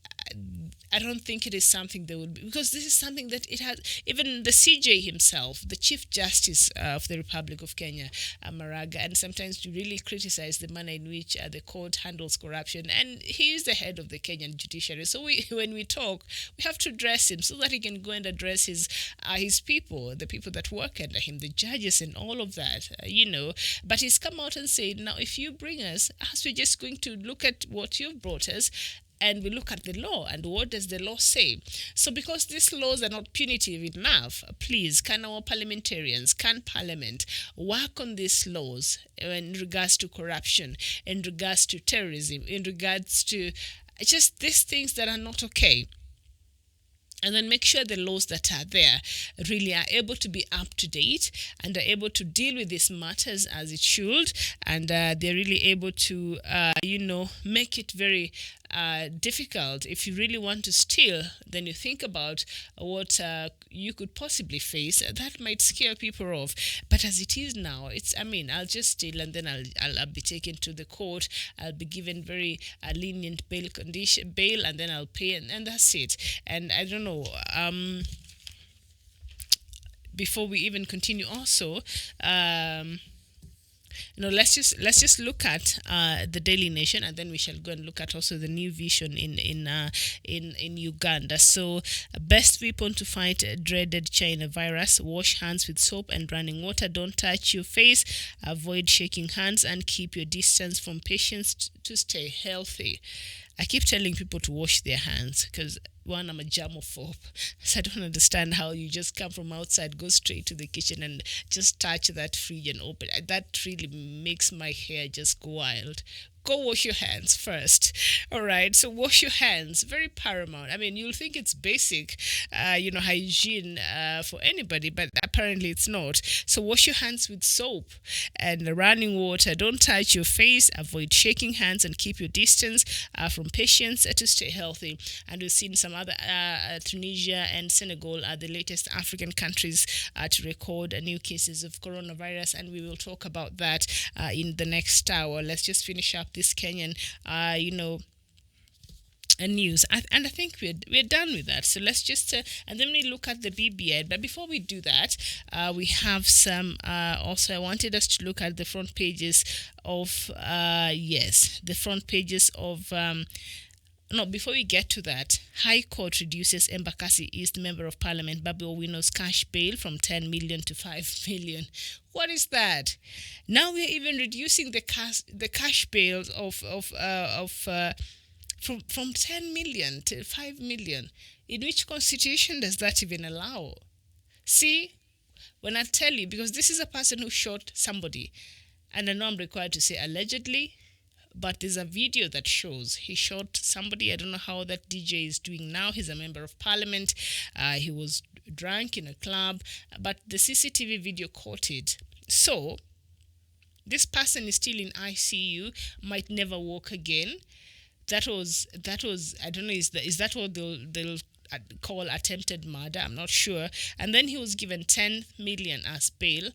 I don't think it is something that would be, because this is something that it has, even the CJ himself, the Chief Justice of the Republic of Kenya, Maraga, and sometimes you really criticize the manner in which the court handles corruption, and he is the head of the Kenyan judiciary. So when we talk, we have to address him so that he can go and address his people, the people that work under him, the judges and all of that, But he's come out and said, now if you bring us, as we're just going to look at what you've brought us, and we look at the law and what does the law say. So because these laws are not punitive enough, please, can our parliamentarians, can Parliament work on these laws in regards to corruption, in regards to terrorism, in regards to just these things that are not okay? And then make sure the laws that are there really are able to be up to date and are able to deal with these matters as it should. And they're really able to, make it very difficult. If you really want to steal, then you think about what you could possibly face. That might scare people off. But as it is now, I'll just steal and then I'll be taken to the court. I'll be given very lenient bail, and then I'll pay, and that's it. And I don't know. Before we even continue, also, let's just look at the Daily Nation, and then we shall go and look at also the New Vision in Uganda. So, best weapon to fight dreaded China virus: wash hands with soap and running water. Don't touch your face. Avoid shaking hands and keep your distance from patients to stay healthy. I keep telling people to wash their hands because, one, I'm a germaphobe, so I don't understand how you just come from outside, go straight to the kitchen and just touch that fridge and open it. That really makes my hair just go wild. Go wash your hands first. All right. So wash your hands. Very paramount. You'll think it's basic, hygiene for anybody, but apparently it's not. So wash your hands with soap and running water. Don't touch your face. Avoid shaking hands and keep your distance from patients to stay healthy. And we've seen some other, Tunisia and Senegal are the latest African countries to record new cases of coronavirus. And we will talk about that in the next hour. Let's just finish up this Kenyan, news, and I think we're done with that. So let's just and then we look at the BBN. But before we do that, we have some. Also, I wanted us to look at the front pages of the front pages of. No, before we get to that, High Court reduces Embakasi East Member of Parliament Babu Owino's cash bail from 10 million to 5 million. What is that? Now we're even reducing the cash bail from 10 million to 5 million. In which constitution does that even allow? See, when I tell you, because this is a person who shot somebody, and I know I'm required to say allegedly, but there's a video that shows he shot somebody. I don't know how that DJ is doing now. He's a member of parliament. He was drunk in a club, but the CCTV video caught it. So this person is still in ICU, might never walk again. That was I don't know, is that what they'll call attempted murder? I'm not sure. And then he was given 10 million as bail.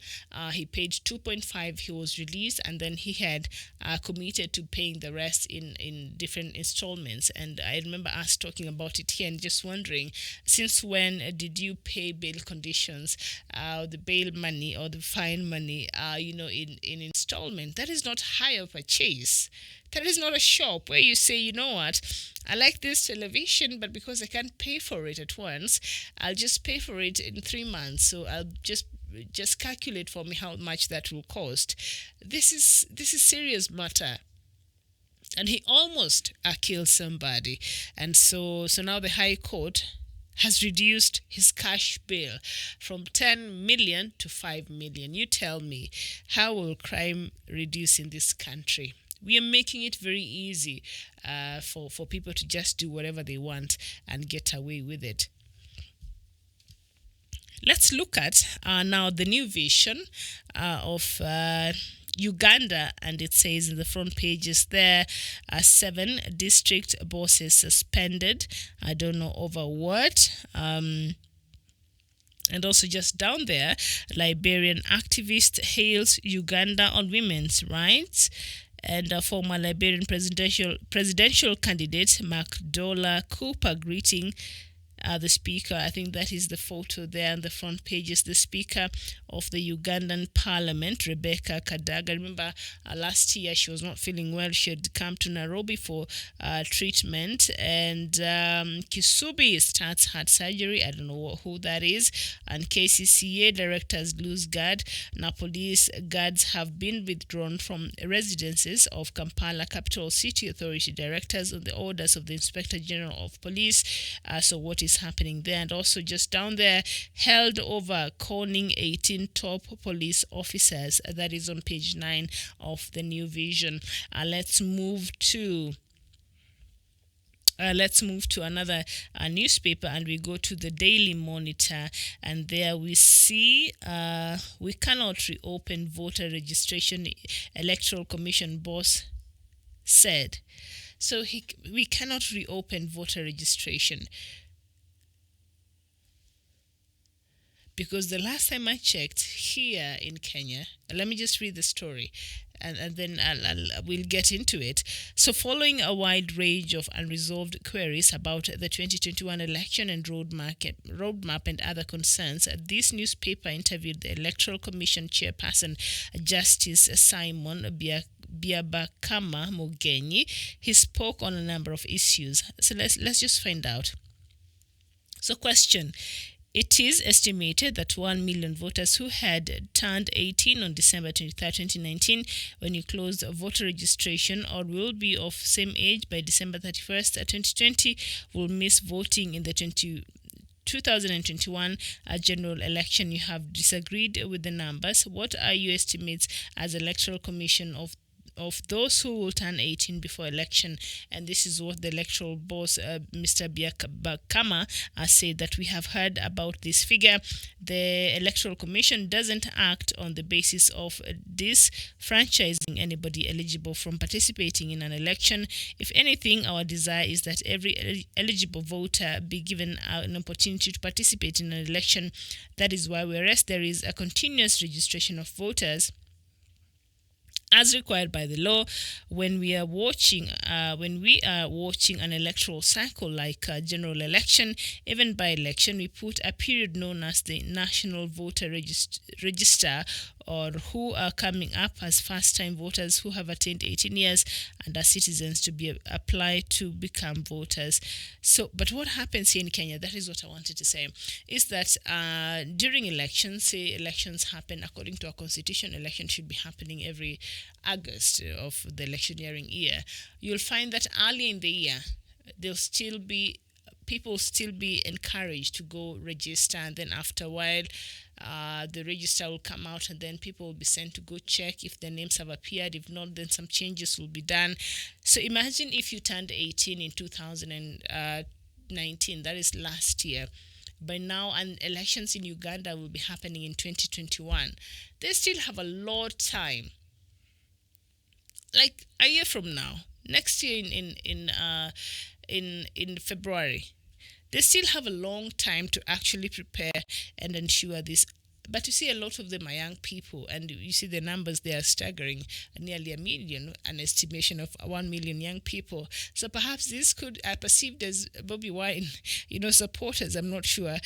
He paid 2.5. He was released, and then he had committed to paying the rest in different installments. And I remember us talking about it here and just wondering, since when did you pay bail conditions, the bail money or the fine money, in installment? That is not hire purchase. That is not a shop where you say, you know what, I like this television, but because I can't pay for it at once, I'll just pay for it in 3 months. So I'll just calculate for me how much that will cost. This is serious matter. And he almost killed somebody. And so now the High Court has reduced his cash bail from 10 million to 5 million. You tell me, how will crime reduce in this country? We are making it very easy for people to just do whatever they want and get away with it. Let's look at now the New Vision of Uganda, and it says in the front pages there, 7 district bosses suspended. I don't know over what. And also just down there, Liberian activist hails Uganda on women's rights. and former Liberian presidential candidate Macdola Cooper greeting the speaker. I think that is the photo there on the front page, is the speaker of the Ugandan parliament, Rebecca Kadaga. Remember, last year she was not feeling well. She had come to Nairobi for treatment, and Kisubi starts heart surgery. I don't know who that is. And KCCA directors lose guard. Now police guards have been withdrawn from residences of Kampala Capital City Authority directors on the orders of the Inspector General of Police. So what is happening there? And also just down there, held over, conning 18 top police officers. That is on page 9 of the New Vision. Let's move to another newspaper, and we go to the Daily Monitor, and there we see we cannot reopen voter registration, Electoral Commission boss said. So we cannot reopen voter registration because the last time I checked here in Kenya, let me just read the story, and then we'll get into it. So following a wide range of unresolved queries about the 2021 election and roadmap and other concerns, this newspaper interviewed the Electoral Commission chairperson, Justice Simon Byabakama Mugenyi. He spoke on a number of issues. So let's just find out. So question: it is estimated that 1 million voters who had turned 18 on December 23, 2019, when you closed voter registration, or will be of same age by December 31st, 2020, will miss voting in the 2021 general election. You have disagreed with the numbers. What are your estimates as Electoral Commission of those who will turn 18 before election? And this is what the electoral boss, Mr. Byabakama, said, that we have heard about this figure. The Electoral Commission doesn't act on the basis of disfranchising anybody eligible from participating in an election. If anything, our desire is that every eligible voter be given an opportunity to participate in an election. That is why, whereas there is a continuous registration of voters as required by the law, when we are watching an electoral cycle like a general election, even by election, we put a period known as the National Voter Register, or who are coming up as first-time voters who have attained 18 years and are citizens to be applied to become voters. So, but what happens here in Kenya, that is what I wanted to say, is that during elections, say elections happen according to our constitution, elections should be happening every August of the electioneering year. You'll find that early in the year, people still be encouraged to go register, and then after a while, the register will come out, and then people will be sent to go check if their names have appeared. If not, then some changes will be done. So imagine if you turned 18 in 2019, that is last year. By now, and elections in Uganda will be happening in 2021. They still have a lot of time, like a year from now, next year in February. They still have a long time to actually prepare and ensure this. But you see, a lot of them are young people, and you see the numbers, they are staggering, nearly 1 million, an estimation of 1 million young people. So perhaps this could perceived as Bobby Wine, supporters, I'm not sure,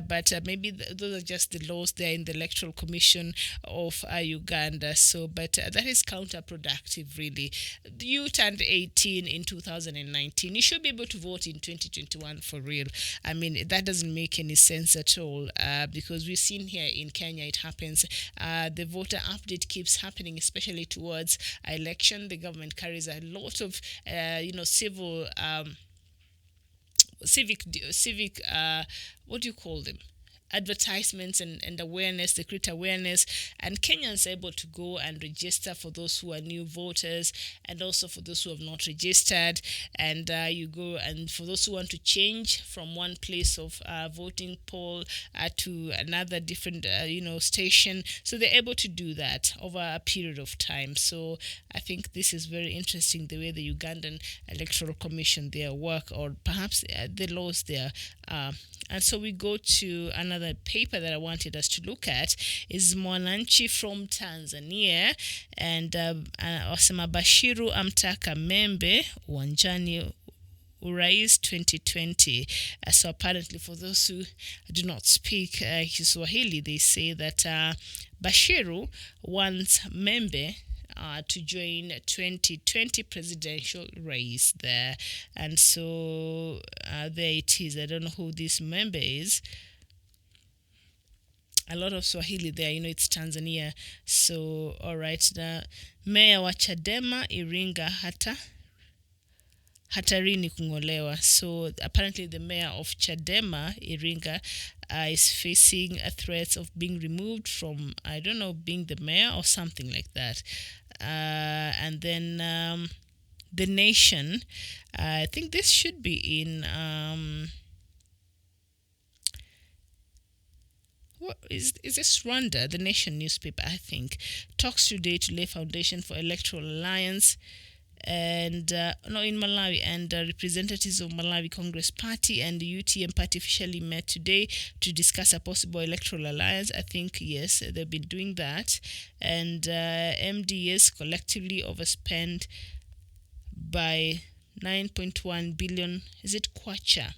but maybe those are just the laws there in the Electoral Commission of Uganda. So, but that is counterproductive, really. You turned 18 in 2019. You should be able to vote in 2021 for real. I mean, that doesn't make any sense at all, because we've seen here in Kenya, it happens. The voter update keeps happening, especially towards election. The government carries a lot of, civic, what do you call them? Advertisements and awareness. They create awareness, and Kenyans are able to go and register for those who are new voters, and also for those who have not registered. And you go, and for those who want to change from one place of voting poll to another different station, so they're able to do that over a period of time. So I think this is very interesting, the way the Ugandan Electoral Commission their work, or perhaps the laws there. And so we go to another another paper that I wanted us to look at is Mwananchi from Tanzania, and wasema Bashiru amtaka Membe uwanjani Urais 2020. So apparently, for those who do not speak Kiswahili, they say that Bashiru wants Membe to join 2020 presidential race there. And so there it is. I don't know who this member is. A lot of Swahili there, it's Tanzania. So, all right. The mayor wa Chadema Iringa hatarini kungolewa. So apparently the mayor of Chadema Iringa is facing a threat of being removed from, I don't know, being the mayor or something like that. And then The Nation, I think this should be in what is this Rwanda? The Nation newspaper, I think, talks today to lay foundation for electoral alliance. And in Malawi, and representatives of Malawi Congress Party and the UTM party officially met today to discuss a possible electoral alliance. I think, yes, they've been doing that. And MDS collectively overspent by 9.1 billion. Is it kwacha?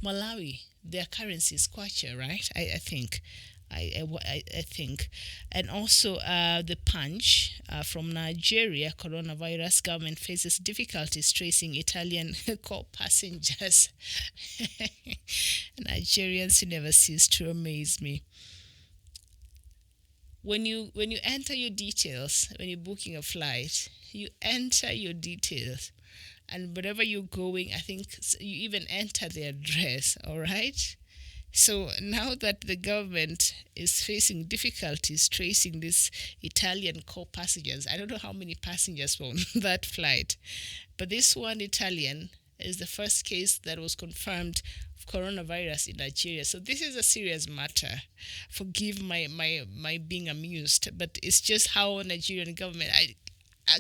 Malawi, their currency is kwacha, right? I think. I think. And also the Punch from Nigeria, coronavirus government faces difficulties tracing Italian co-passengers. Nigerians never cease to amaze me. When you enter your details, when you're booking a flight, you enter your details. And wherever you're going, I think you even enter the address, all right? So now that the government is facing difficulties tracing these Italian co-passengers, I don't know how many passengers were on that flight, but this one Italian is the first case that was confirmed of coronavirus in Nigeria. So this is a serious matter. Forgive my being amused, but it's just how Nigerian government,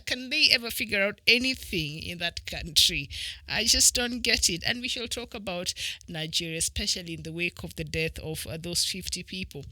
can they ever figure out anything in that country? I just don't get it. And we shall talk about Nigeria, especially in the wake of the death of those 50 people.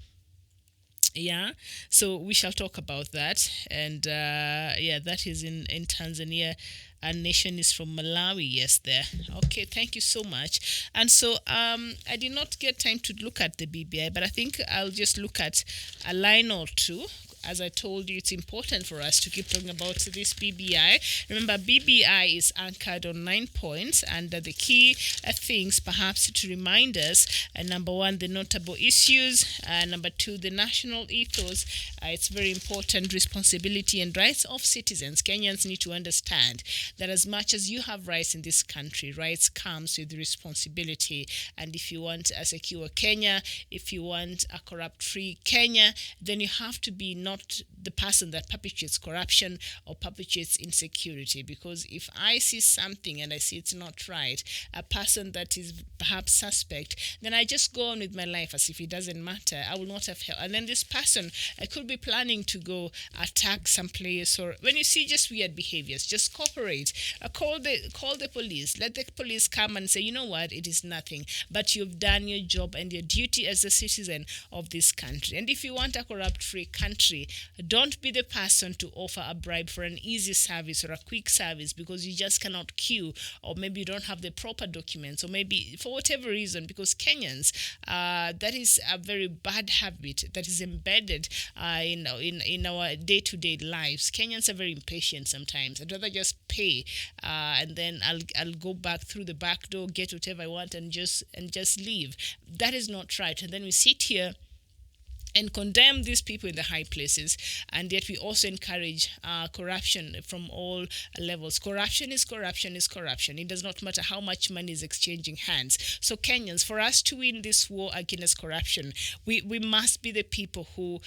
Yeah, so we shall talk about that. And that is in Tanzania. Our Nation is from Malawi, yes, there. Okay, thank you so much. And so I did not get time to look at the BBI, but I think I'll just look at a line or two. As I told you, it's important for us to keep talking about this BBI. Remember, BBI is anchored on 9 points, and the key things, perhaps to remind us, number one, the notable issues, number two, the national ethos. It's very important, responsibility and rights of citizens. Kenyans need to understand that as much as you have rights in this country, rights comes with responsibility. And if you want a secure Kenya, if you want a corrupt-free Kenya, then you have to be not the person that perpetuates corruption or perpetuates insecurity. Because if I see something and I see it's not right, a person that is perhaps suspect, then I just go on with my life as if it doesn't matter. I will not have help. And then this person could be planning to go attack some place, or when you see just weird behaviors, just cooperate. Call the police. Let the police come and say, you know what, it is nothing. But you've done your job and your duty as a citizen of this country. And if you want a corrupt-free country, don't be the person to offer a bribe for an easy service or a quick service because you just cannot queue, or maybe you don't have the proper documents, or maybe for whatever reason, because Kenyans, that is a very bad habit that is embedded in our day-to-day lives. Kenyans are very impatient sometimes. I'd rather just pay and then I'll go back through the back door, get whatever I want, and just leave. That is not right. And then we sit here and condemn these people in the high places, and yet we also encourage corruption from all levels. Corruption is corruption is corruption. It does not matter how much money is exchanging hands. So Kenyans, for us to win this war against corruption, we must be the people who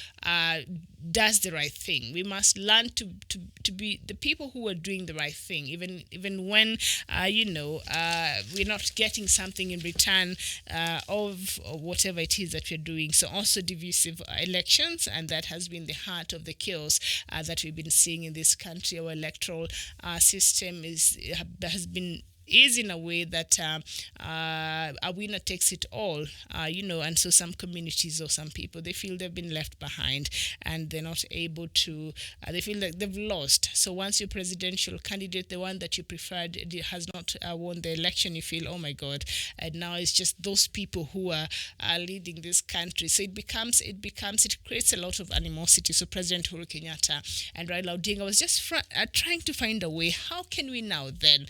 does the right thing. We must learn to be the people who are doing the right thing, even when we're not getting something in return of whatever it is that we're doing. So also divisive elections, and that has been the heart of the chaos that we've been seeing in this country. Our electoral system has been is in a way that a winner takes it all, and so some communities or some people, they feel they've been left behind and they're not able to, they feel like they've lost. So once your presidential candidate, the one that you preferred, has not won the election, you feel, oh my God, and now it's just those people who are leading this country. So it creates a lot of animosity. So President Uhuru Kenyatta and Raila Odinga was just trying to find a way. How can we now then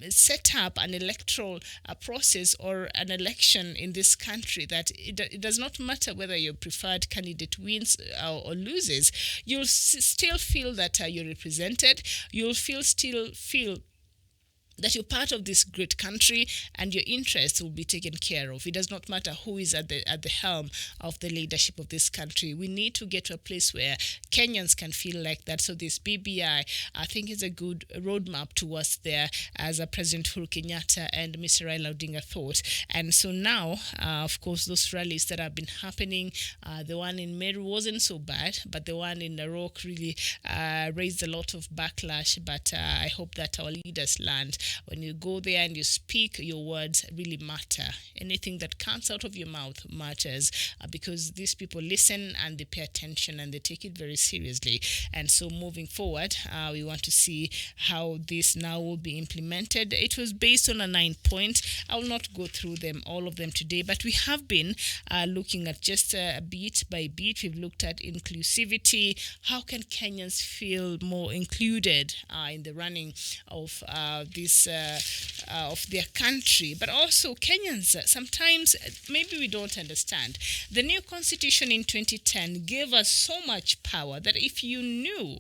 set up an electoral process or an election in this country that it does not matter whether your preferred candidate wins or loses, you'll still feel that you're represented. You'll still feel that you're part of this great country and your interests will be taken care of. It does not matter who is at the helm of the leadership of this country. We need to get to a place where Kenyans can feel like that. So this BBI, I think, is a good roadmap towards there, as President Uhuru Kenyatta and Mr. Raila Odinga thought. And so now, of course, those rallies that have been happening, the one in Meru wasn't so bad, but the one in Narok really raised a lot of backlash. But I hope that our leaders learned, when you go there and you speak, your words really matter. Anything that comes out of your mouth matters, because these people listen and they pay attention and they take it very seriously. And so moving forward, we want to see how this now will be implemented. It was based on a 9-point. I will not go through them, all of them today, but we have been looking at just beat by beat. We've looked at inclusivity. How can Kenyans feel more included in the running of this of their country? But also Kenyans, sometimes maybe we don't understand. The new constitution in 2010 gave us so much power that if you knew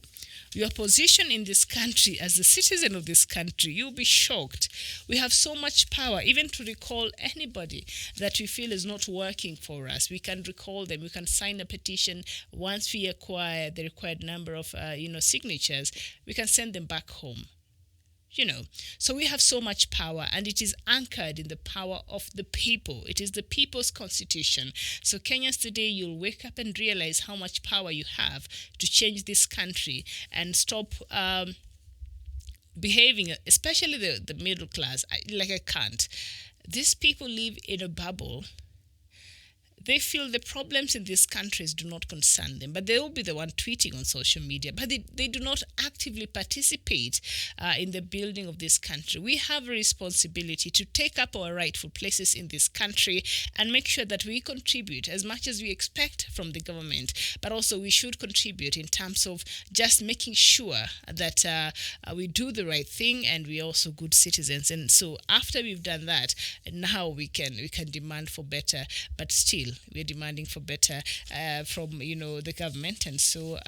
your position in this country as a citizen of this country, you'll be shocked. We have so much power, even to recall anybody that we feel is not working for us. We can recall them. We can sign a petition. Once we acquire the required number of signatures, we can send them back home. So we have so much power, and it is anchored in the power of the people. It is the people's constitution. So Kenyans today, you'll wake up and realize how much power you have to change this country and stop behaving, especially the middle class. I can't. These people live in a bubble. They feel the problems in these countries do not concern them, but they will be the one tweeting on social media. But they do not actively participate in the building of this country. We have a responsibility to take up our rightful places in this country and make sure that we contribute as much as we expect from the government. But also we should contribute in terms of just making sure that we do the right thing and we're also good citizens. And so after we've done that, now we can demand for better, but still we're demanding for better from the government. And so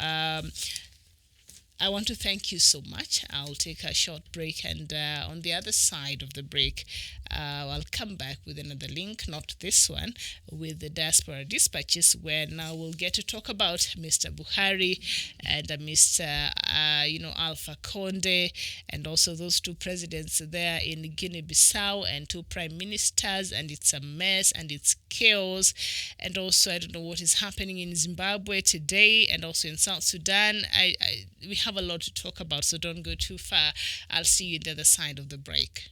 I want to thank you so much. I'll take a short break, and on the other side of the break, I'll come back with another link, not this one, with the Diaspora Dispatches, where now we'll get to talk about Mr. Buhari and Mr. Alpha Conde, and also those two presidents there in Guinea-Bissau and two prime ministers, and it's a mess and it's chaos. And also, I don't know what is happening in Zimbabwe today, and also in South Sudan. We have a lot to talk about, so don't go too far. I'll see you on the other side of the break.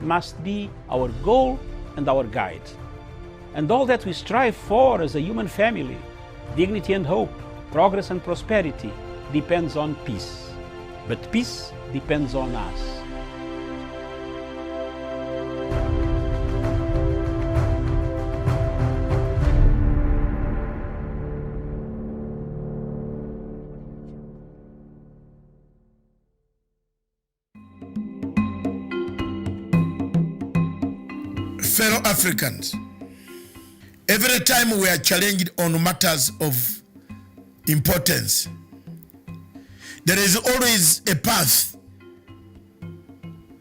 must be our goal and our guide. And all that we strive for as a human family, dignity and hope, progress and prosperity, depends on peace. But peace depends on us. Fellow Africans, every time we are challenged on matters of importance, there is always a path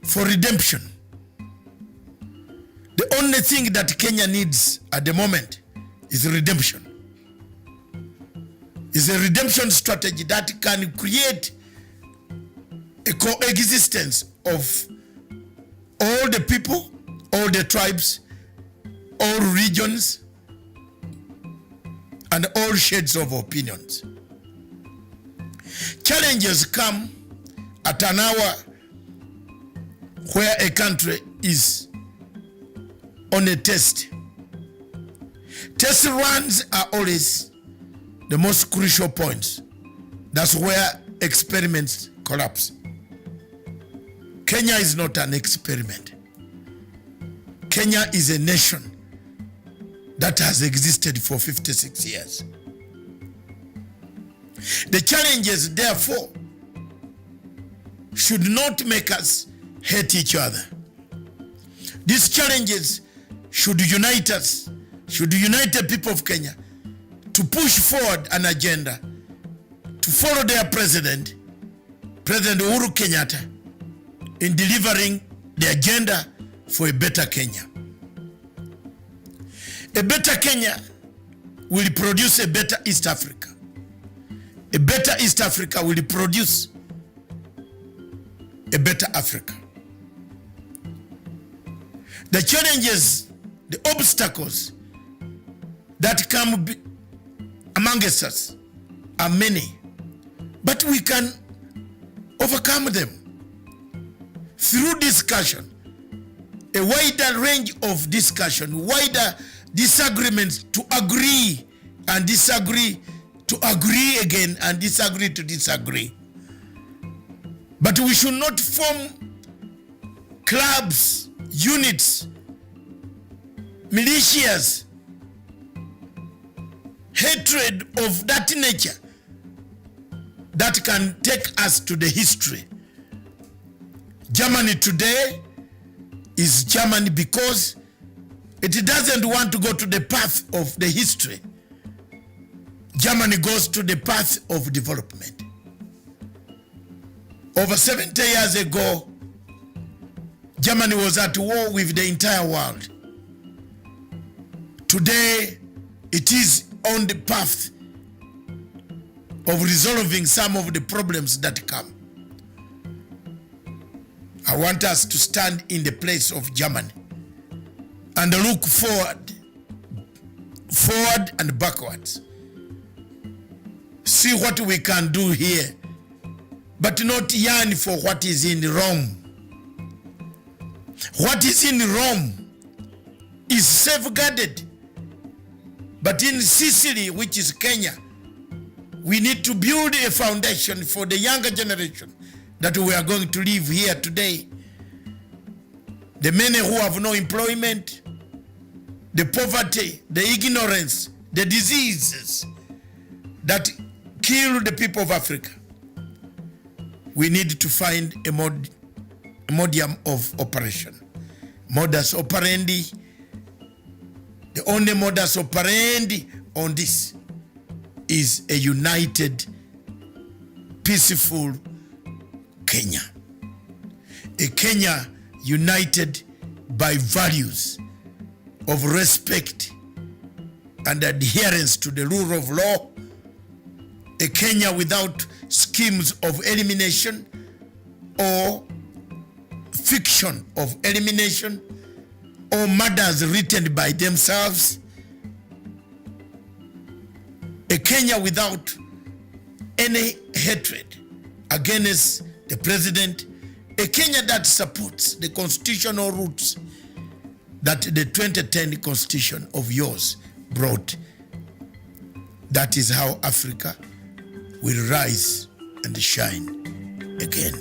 for redemption. The only thing that Kenya needs at the moment is redemption. It's a redemption strategy that can create a coexistence of all the people, all the tribes, all regions, and all shades of opinions. Challenges come at an hour where a country is on a test. Test runs are always the most crucial points. That's where experiments collapse. Kenya is not an experiment. Kenya is a nation that has existed for 56 years. The challenges, therefore, should not make us hate each other. These challenges should unite us, should unite the people of Kenya to push forward an agenda, to follow their president, President Uhuru Kenyatta, in delivering the agenda for a better Kenya. A better Kenya will produce a better East Africa. A better East Africa will produce a better Africa. The challenges, the obstacles that come amongst us are many, but we can overcome them through discussion, a wider range of discussion, wider disagreements to agree and disagree, to agree again and disagree to disagree. But we should not form clubs, units, militias, hatred of that nature that can take us to the history. Germany today is Germany because it doesn't want to go to the path of the history. Germany goes to the path of development. Over 70 years ago, Germany was at war with the entire world. Today, it is on the path of resolving some of the problems that come. I want us to stand in the place of Germany and look forward and backwards. See what we can do here, but not yearn for what is in Rome. What is in Rome is safeguarded, but in Sicily, which is Kenya, we need to build a foundation for the younger generation that we are going to live here today. The many who have no employment, the poverty, the ignorance, the diseases that kill the people of Africa. We need to find a modium of operation. Modus operandi. The only modus operandi on this is a united, peaceful Kenya. A Kenya united by values of respect and adherence to the rule of law. A Kenya without schemes of elimination or fiction of elimination or murders written by themselves. A Kenya without any hatred against the president, A Kenya that supports the constitutional roots that the 2010 constitution of yours brought. That is how Africa will rise and shine again.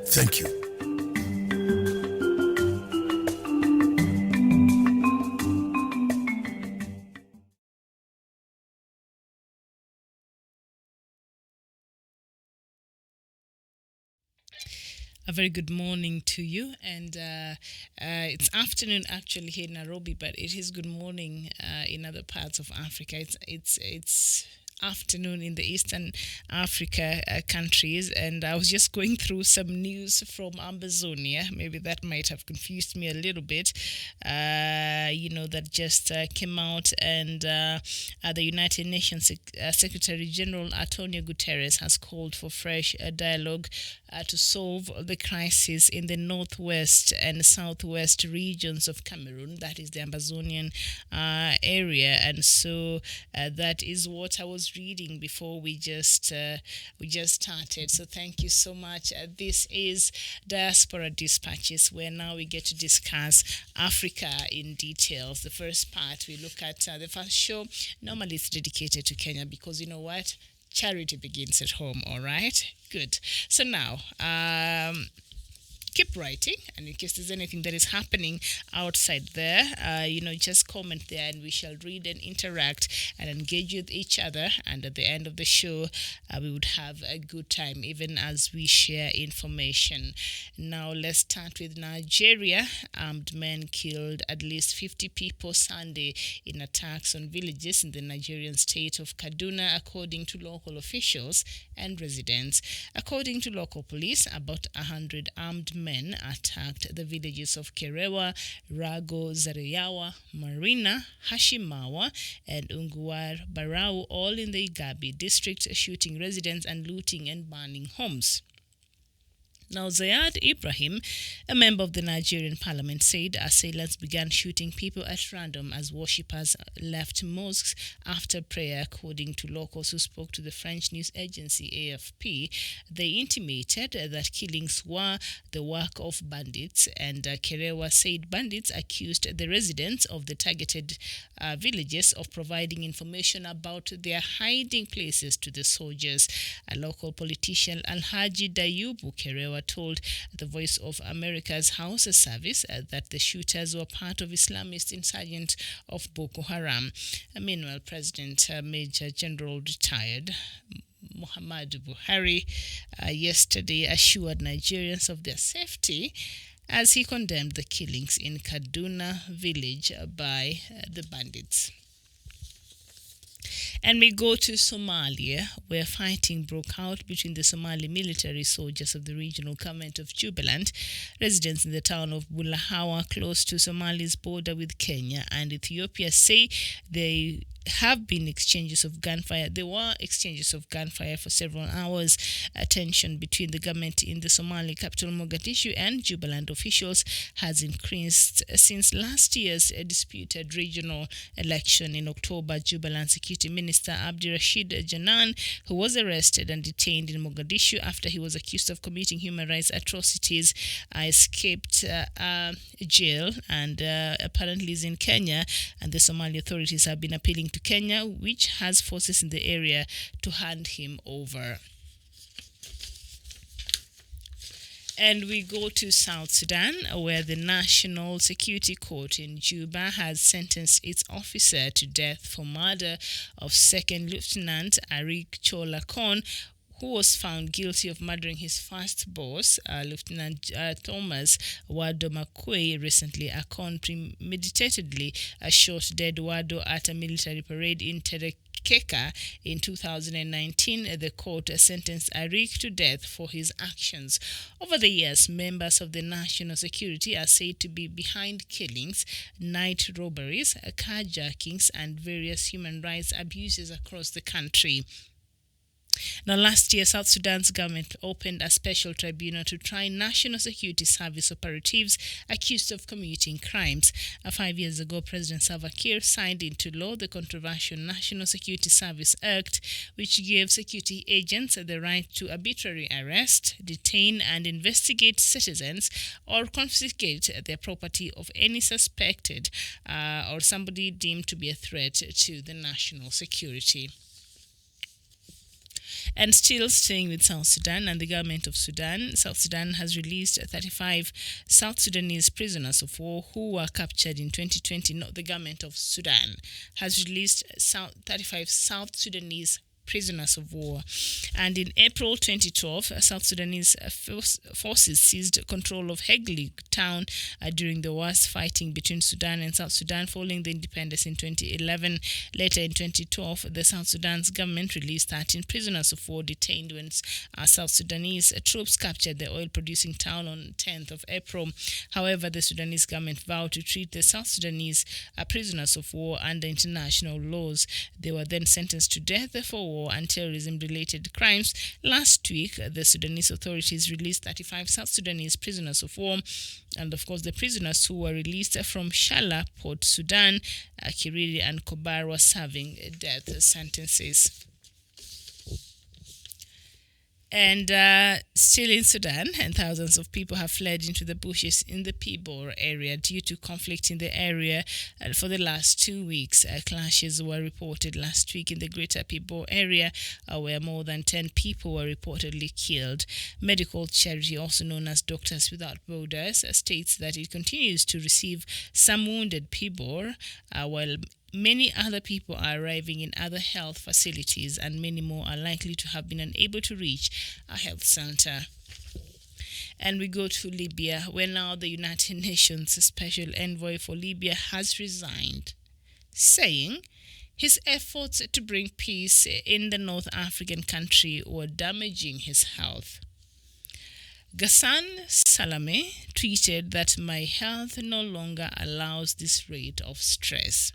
Thank you. A very good morning to you, and it's afternoon actually here in Nairobi, but it is good morning in other parts of Africa. It's afternoon in the Eastern Africa countries, and I was just going through some news from Amazonia. Maybe that might have confused me a little bit. That just came out, and the United Nations Secretary General Antonio Guterres has called for fresh dialogue to solve the crisis in the northwest and southwest regions of Cameroon. That is the Amazonian area, and so that is what I was reading before we just started. So thank you so much. This is Diaspora Dispatches, where now we get to discuss Africa in details. The first part, we look at the first show. Normally it's dedicated to Kenya because you know what? Charity begins at home, all right? Good. So now, keep writing, and in case there's anything that is happening outside there, just comment there, and we shall read and interact and engage with each other. And at the end of the show, we would have a good time, even as we share information. Now, let's start with Nigeria. Armed men killed at least 50 people Sunday in attacks on villages in the Nigerian state of Kaduna, according to local officials and residents. According to local police, about 100 armed men attacked the villages of Kerewa, Rago, Zareyawa, Marina, Hashimawa, and Unguwar Barau, all in the Igabi district, shooting residents and looting and burning homes. Now, Zayad Ibrahim, a member of the Nigerian parliament, said assailants began shooting people at random as worshippers left mosques after prayer. According to locals who spoke to the French news agency AFP, they intimated that killings were the work of bandits, and Kerewa said bandits accused the residents of the targeted villages of providing information about their hiding places to the soldiers. A local politician, Alhaji Dayubu Kerewa, told the Voice of America's House Service that the shooters were part of Islamist insurgents of Boko Haram. Meanwhile, President Major General retired Muhammadu Buhari yesterday assured Nigerians of their safety as he condemned the killings in Kaduna village by the bandits. And we go to Somalia, where fighting broke out between the Somali military soldiers of the regional government of Jubaland. Residents in the town of Bulahawa, close to Somalia's border with Kenya and Ethiopia, say they have been exchanges of gunfire. There were exchanges of gunfire for several hours. Tension between the government in the Somali capital Mogadishu and Jubaland officials has increased since last year's disputed regional election in October. Jubaland Security Minister Abdirashid Janan, who was arrested and detained in Mogadishu after he was accused of committing human rights atrocities, escaped jail and apparently is in Kenya, and the Somali authorities have been appealing to Kenya, which has forces in the area, to hand him over. And we go to South Sudan, where the National Security Court in Juba has sentenced its officer to death for murder of Second Lieutenant Arik Cholakon, who was found guilty of murdering his first boss, Lieutenant Thomas Wado Makwe. Recently, Akon premeditatedly shot dead Wado at a military parade in Keka in 2019. The court sentenced Arik to death for his actions. Over the years, members of the national security are said to be behind killings, night robberies, carjackings, and various human rights abuses across the country. Now, last year, South Sudan's government opened a special tribunal to try National Security Service operatives accused of committing crimes. 5 years ago, President Salva Kiir signed into law the controversial National Security Service Act, which gave security agents the right to arbitrarily arrest, detain, and investigate citizens or confiscate their property of any suspected or somebody deemed to be a threat to the national security. And still staying with South Sudan and the government of Sudan, South Sudan has released 35 South Sudanese prisoners of war who were captured in 2020. Not the government of Sudan has released 35 South Sudanese prisoners of war. And in April 2012, South Sudanese forces seized control of Hegli town during the worst fighting between Sudan and South Sudan following the independence in 2011. Later in 2012, the South Sudan's government released 13 prisoners of war detained when South Sudanese troops captured the oil-producing town on 10th of April. However, the Sudanese government vowed to treat the South Sudanese prisoners of war under international laws. They were then sentenced to death for war and terrorism-related crimes. Last week, the Sudanese authorities released 35 South Sudanese prisoners of war, and of course, the prisoners who were released from Shala, Port Sudan, Kiriri, and Kobar were serving death sentences. And still in Sudan, and thousands of people have fled into the bushes in the Pibor area due to conflict in the area for the last 2 weeks. Clashes were reported last week in the greater Pibor area, where more than 10 people were reportedly killed. Medical charity, also known as Doctors Without Borders, states that it continues to receive some wounded Pibor, while many other people are arriving in other health facilities, and many more are likely to have been unable to reach a health center. And we go to Libya, where now the United Nations Special Envoy for Libya has resigned, saying his efforts to bring peace in the North African country were damaging his health. Ghassan Salame tweeted that my health no longer allows this rate of stress.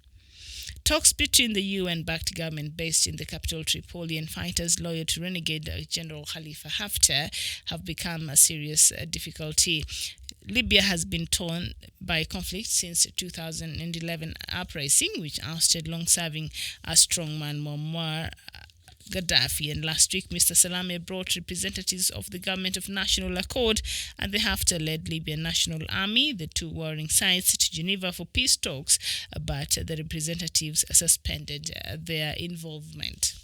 Talks between the UN-backed government based in the capital Tripoli and fighters loyal to renegade General Khalifa Haftar have become a serious difficulty. Libya has been torn by conflict since 2011 uprising, which ousted long-serving strongman Muammar Gaddafi, and last week Mr. Salame brought representatives of the Government of National Accord and the Haftar-led Libyan National Army, the two warring sides, to Geneva for peace talks, but the representatives suspended their involvement.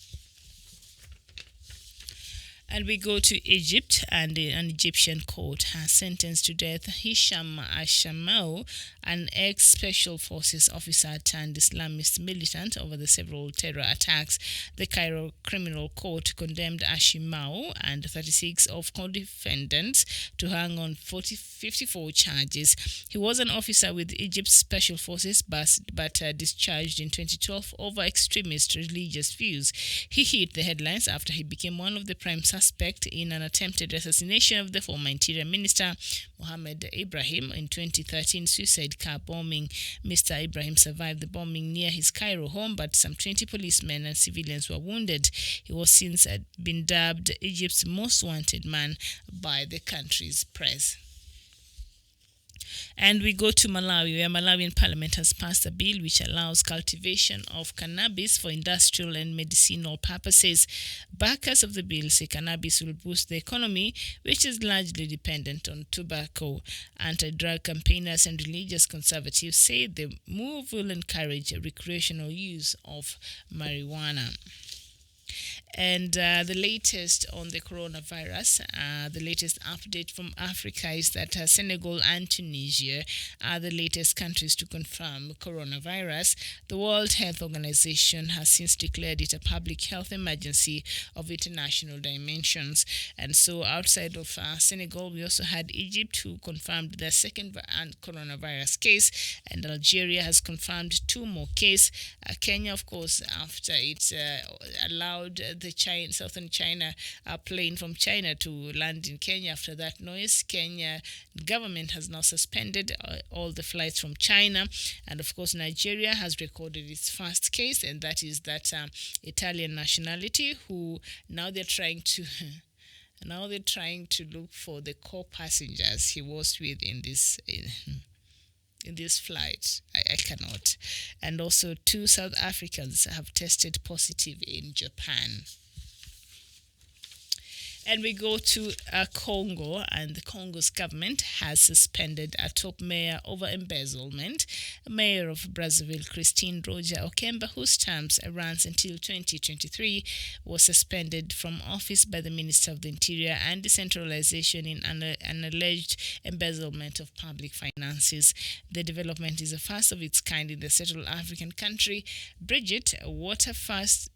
And we go to Egypt, and an Egyptian court has sentenced to death Hisham Ashamau, an ex-Special Forces officer turned Islamist militant, over the several terror attacks. The Cairo Criminal Court condemned Ashimau and 36 of co-defendants to hang on 54 charges. He was an officer with Egypt's Special Forces, but discharged in 2012 over extremist religious views. He hit the headlines after he became one of the prime suspect in an attempted assassination of the former Interior Minister Mohammed Ibrahim in 2013 suicide car bombing. Mr. Ibrahim survived the bombing near his Cairo home, but some 20 policemen and civilians were wounded. He was since been dubbed Egypt's most wanted man by the country's press. And we go to Malawi, where Malawian Parliament has passed a bill which allows cultivation of cannabis for industrial and medicinal purposes. Backers of the bill say cannabis will boost the economy, which is largely dependent on tobacco. Anti-drug campaigners and religious conservatives say the move will encourage recreational use of marijuana. And the latest on the coronavirus, the latest update from Africa is that Senegal and Tunisia are the latest countries to confirm coronavirus. The World Health Organization has since declared it a public health emergency of international dimensions. And so outside of Senegal, we also had Egypt, who confirmed their second coronavirus case, and Algeria has confirmed 2 more cases. Kenya, of course, after it allowed southern China plane from China to land in Kenya. After that noise, Kenya government has now suspended all the flights from China, and of course Nigeria has recorded its first case, and that is that Italian nationality who now they're trying to now they're trying to look for the co-passengers he was with in this flight. I cannot. And also 2 South Africans have tested positive in Japan. And we go to Congo, and the Congo's government has suspended a top mayor over embezzlement. Mayor of Brazzaville, Christine Roger Okemba, whose terms runs until 2023, was suspended from office by the Minister of the Interior and Decentralization in an alleged embezzlement of public finances. The development is the first of its kind in the Central African country. Bridget, water first.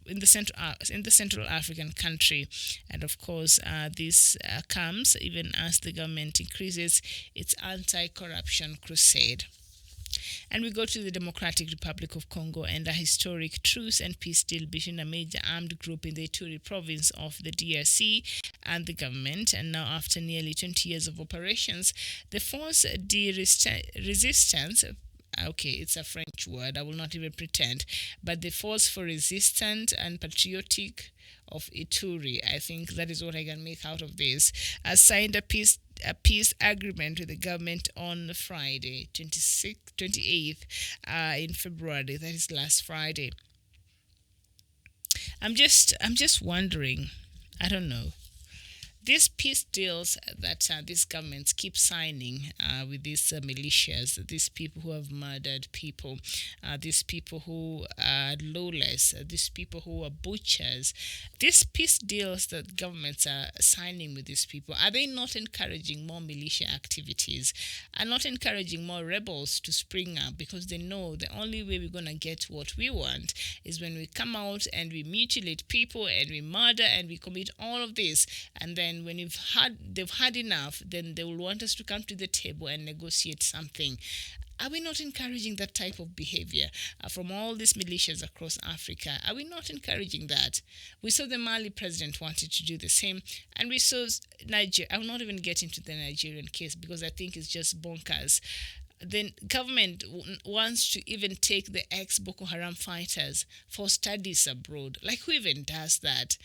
In the Central African country, and of course this comes even as the government increases its anti-corruption crusade. And we go to the Democratic Republic of Congo and a historic truce and peace deal between a major armed group in the Ituri province of the DRC and the government. And now, after nearly 20 years of operations, the force de resistance. Okay, it's a French word. I will not even pretend. But the Force for Resistance and Patriotic of Ituri, I think that is what I can make out of this, has signed a peace agreement with the government on Friday, 28th in February. That is last Friday. I'm just wondering. I don't know. These peace deals that these governments keep signing with these militias, these people who have murdered people, these people who are lawless, these people who are butchers, these peace deals that governments are signing with these people, are they not encouraging more militia activities? Are not encouraging more rebels to spring up? Because they know the only way we're going to get what we want is when we come out and we mutilate people and we murder and we commit all of this, and then when they've had enough, then they will want us to come to the table and negotiate something. Are we not encouraging that type of behavior from all these militias across Africa? Are we not encouraging that? We saw the Mali president wanted to do the same, and we saw Nigeria. I will not even get into the Nigerian case because I think it's just bonkers. The government wants to even take the ex-Boko Haram fighters for studies abroad. Like, who even does that?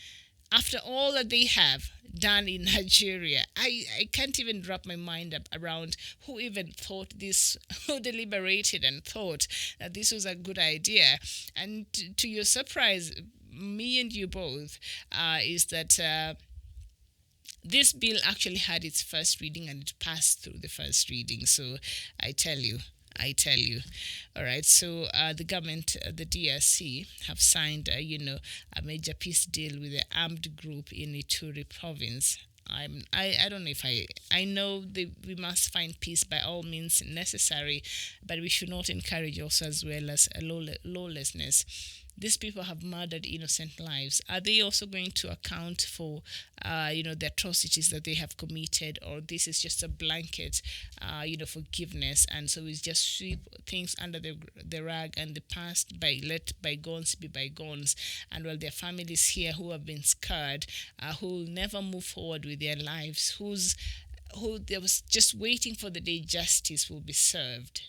After all that they have done in Nigeria, I can't even wrap my mind up around who even thought this, who deliberated and thought that this was a good idea. And to your surprise, me and you both, is that this bill actually had its first reading and it passed through the first reading. So I tell you. All right, so the government, the DRC, have signed, a major peace deal with the armed group in Ituri province. I don't know if I know we must find peace by all means necessary, but we should not encourage also as well as a lawlessness. These people have murdered innocent lives. Are they also going to account for, the atrocities that they have committed, or this is just a blanket, forgiveness, and so we just sweep things under the rug and the past let bygones be bygones, and while their families here who have been scarred, who will never move forward with their lives, who they was just waiting for the day justice will be served.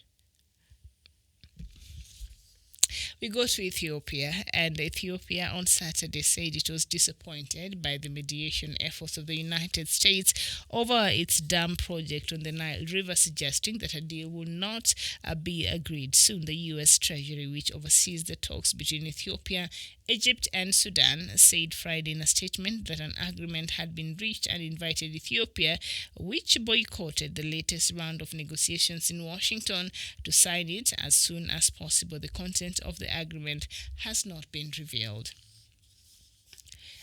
We go to Ethiopia, and Ethiopia on Saturday said it was disappointed by the mediation efforts of the United States over its dam project on the Nile River, suggesting that a deal will not be agreed soon. The U.S. Treasury, which oversees the talks between Ethiopia, Egypt and Sudan, said Friday in a statement that an agreement had been reached and invited Ethiopia, which boycotted the latest round of negotiations in Washington, to sign it as soon as possible. The content of the agreement has not been revealed.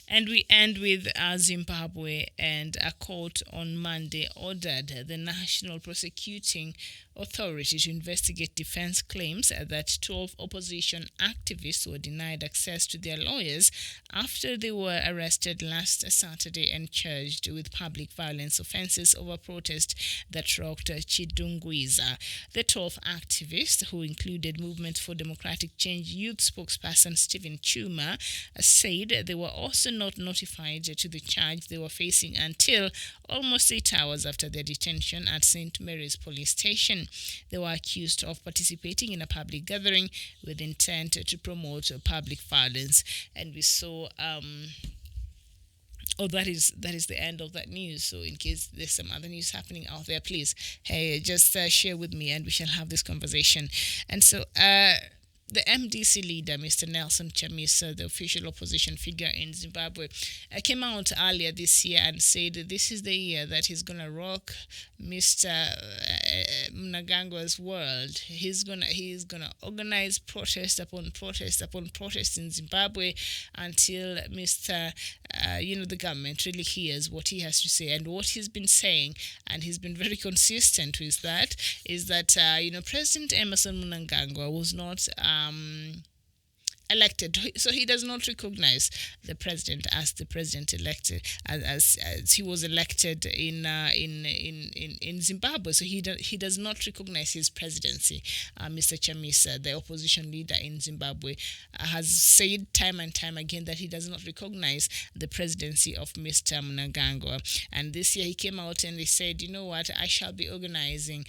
And we end with Zimbabwe, and a court on Monday ordered the National Prosecuting authority to investigate defense claims that 12 opposition activists were denied access to their lawyers after they were arrested last Saturday and charged with public violence offenses over protest that rocked Chidungwiza. The 12 activists, who included Movement for Democratic Change youth spokesperson Stephen Chuma, said they were also not notified to the charge they were facing until almost 8 hours after their detention at St. Mary's police station. They were accused of participating in a public gathering with intent to promote public violence. And we saw that is the end of that news. So in case there's some other news happening out there, please, hey, just share with me and we shall have this conversation. And so the MDC leader, Mr. Nelson Chamisa, the official opposition figure in Zimbabwe, came out earlier this year and said this is the year that he's going to rock Mr. Mnangagwa's world. He's gonna organize protest upon protest upon protest in Zimbabwe until Mr. The government really hears what he has to say. And what he's been saying, and he's been very consistent with that, is that President Emerson Mnangagwa was not elected, so he does not recognize the president as the president elected, as he was elected in Zimbabwe. So he does not recognize his presidency. Mr. Chamisa, the opposition leader in Zimbabwe, has said time and time again that he does not recognize the presidency of Mr. Mnangagwa. And this year he came out and he said, you know what, I shall be organizing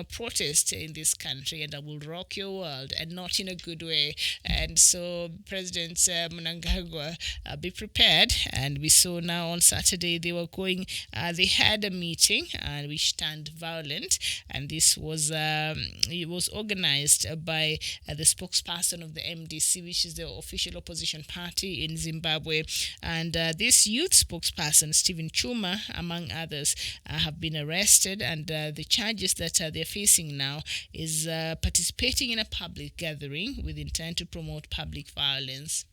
protest in this country, and I will rock your world, and not in a good way. And so President Mnangagwa, be prepared. And we saw now on Saturday they were going, they had a meeting which turned violent, and this was it was organized by the spokesperson of the MDC, which is the official opposition party in Zimbabwe. And this youth spokesperson, Stephen Chuma, among others, have been arrested, and the charges that they're facing now is participating in a public gathering with intent to promote public violence.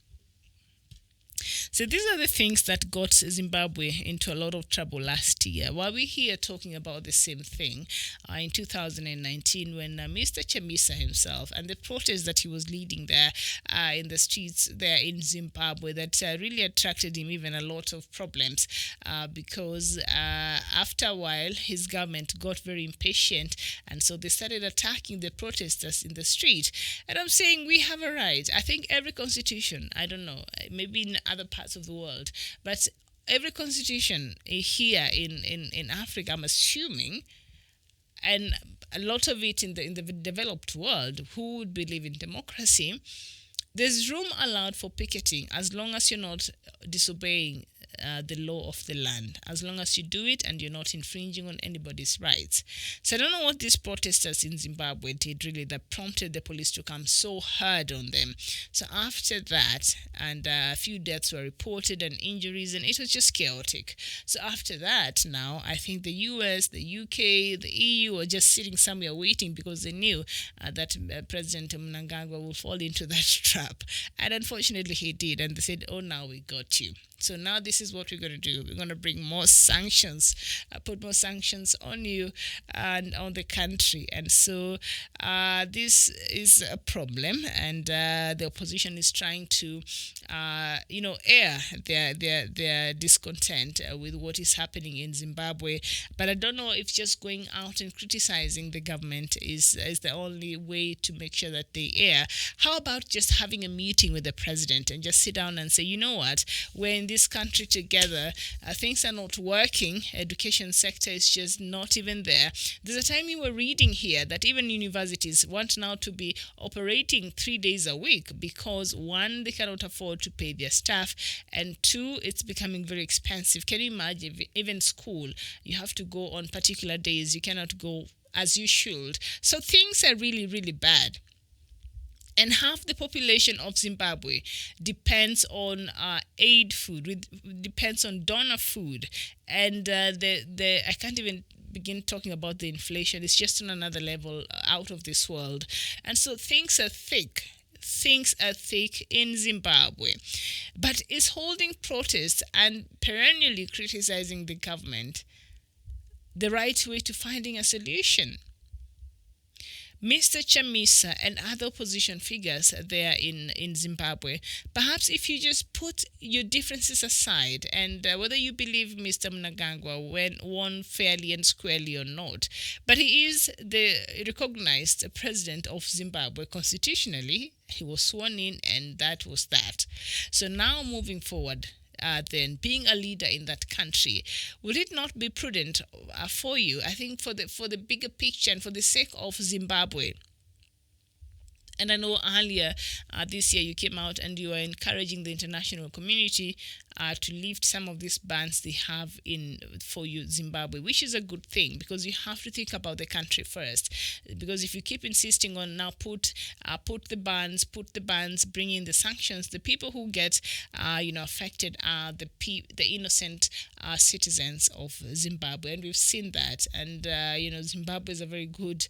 So these are the things that got Zimbabwe into a lot of trouble last year. While we're here talking about the same thing, in 2019, when Mr. Chamisa himself and the protest that he was leading there in the streets there in Zimbabwe, that really attracted him even a lot of problems because after a while, his government got very impatient, and so they started attacking the protesters in the street. And I'm saying we have a right. I think every constitution, I don't know, maybe in other parts of the world, but every constitution here in Africa, I'm assuming, and a lot of it in the developed world who would believe in democracy, there's room allowed for picketing as long as you're not disobeying the law of the land, as long as you do it and you're not infringing on anybody's rights. So I don't know what these protesters in Zimbabwe did really that prompted the police to come so hard on them. So after that, and a few deaths were reported and injuries, and it was just chaotic. So after that, now I think the US, the UK, the EU are just sitting somewhere waiting because they knew that President Mnangagwa will fall into that trap. And unfortunately he did, and they said, oh, now we got you. So now this is what we're going to do. We're going to bring more sanctions, put more sanctions on you and on the country. And so this is a problem, and the opposition is trying to, air their discontent with what is happening in Zimbabwe. But I don't know if just going out and criticizing the government is the only way to make sure that they air. How about just having a meeting with the president and just sit down and say, you know what, we're in this country together, things are not working, education sector is just not even there. There's a time you were reading here that even universities want now to be operating 3 days a week because one, they cannot afford to pay their staff, and two, it's becoming very expensive. Can you imagine, even school, you have to go on particular days, you cannot go as you should. So things are really, really bad. And half the population of Zimbabwe depends on aid food, depends on donor food. And I can't even begin talking about the inflation. It's just on another level, out of this world. And so things are thick. Things are thick in Zimbabwe. But is holding protests and perennially criticizing the government the right way to finding a solution? Mr. Chamisa and other opposition figures there in Zimbabwe, perhaps if you just put your differences aside and whether you believe Mr. Mnangagwa won fairly and squarely or not, but he is the recognized president of Zimbabwe constitutionally. He was sworn in and that was that. So now moving forward, then being a leader in that country, would it not be prudent for you, I think, for the bigger picture and for the sake of Zimbabwe? And I know earlier this year you came out and you are encouraging the international community to lift some of these bans they have in for you, Zimbabwe, which is a good thing because you have to think about the country first. Because if you keep insisting on now put the bans, bring in the sanctions, the people who get affected are the innocent citizens of Zimbabwe, and we've seen that. And Zimbabwe is a very good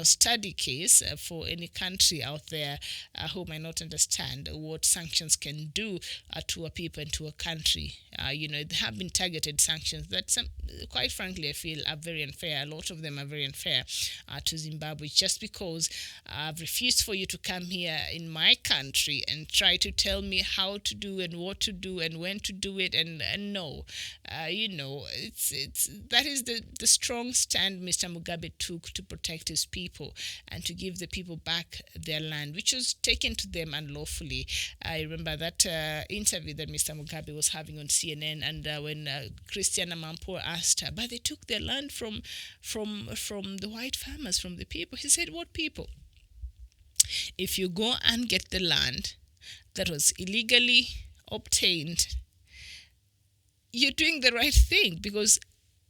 study case for any country out there who might not understand what sanctions can do to a people and to a country. There have been targeted sanctions that quite frankly, I feel are very unfair. A lot of them are very unfair to Zimbabwe, just because I've refused for you to come here in my country and try to tell me how to do and what to do and when to do it. And no, it's that is the strong stand Mr. Mugabe took to protect his people and to give the people back their land, which was taken to them unlawfully. I remember that interview that Mr. Mugabe was having on CNN, and when Christiana Mampo asked her, but they took their land from the white farmers, from the people. He said, what people? If you go and get the land that was illegally obtained, you're doing the right thing, because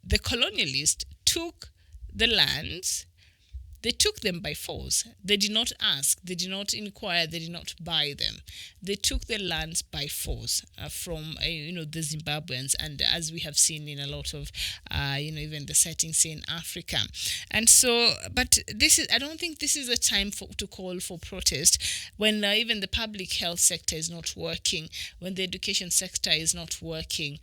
the colonialists took the lands. They took them by force. They did not ask. They did not inquire. They did not buy them. They took the lands by force from the Zimbabweans, and as we have seen in a lot of even the settings in Africa. And so, but I don't think this is a time to call for protest when even the public health sector is not working, when the education sector is not working,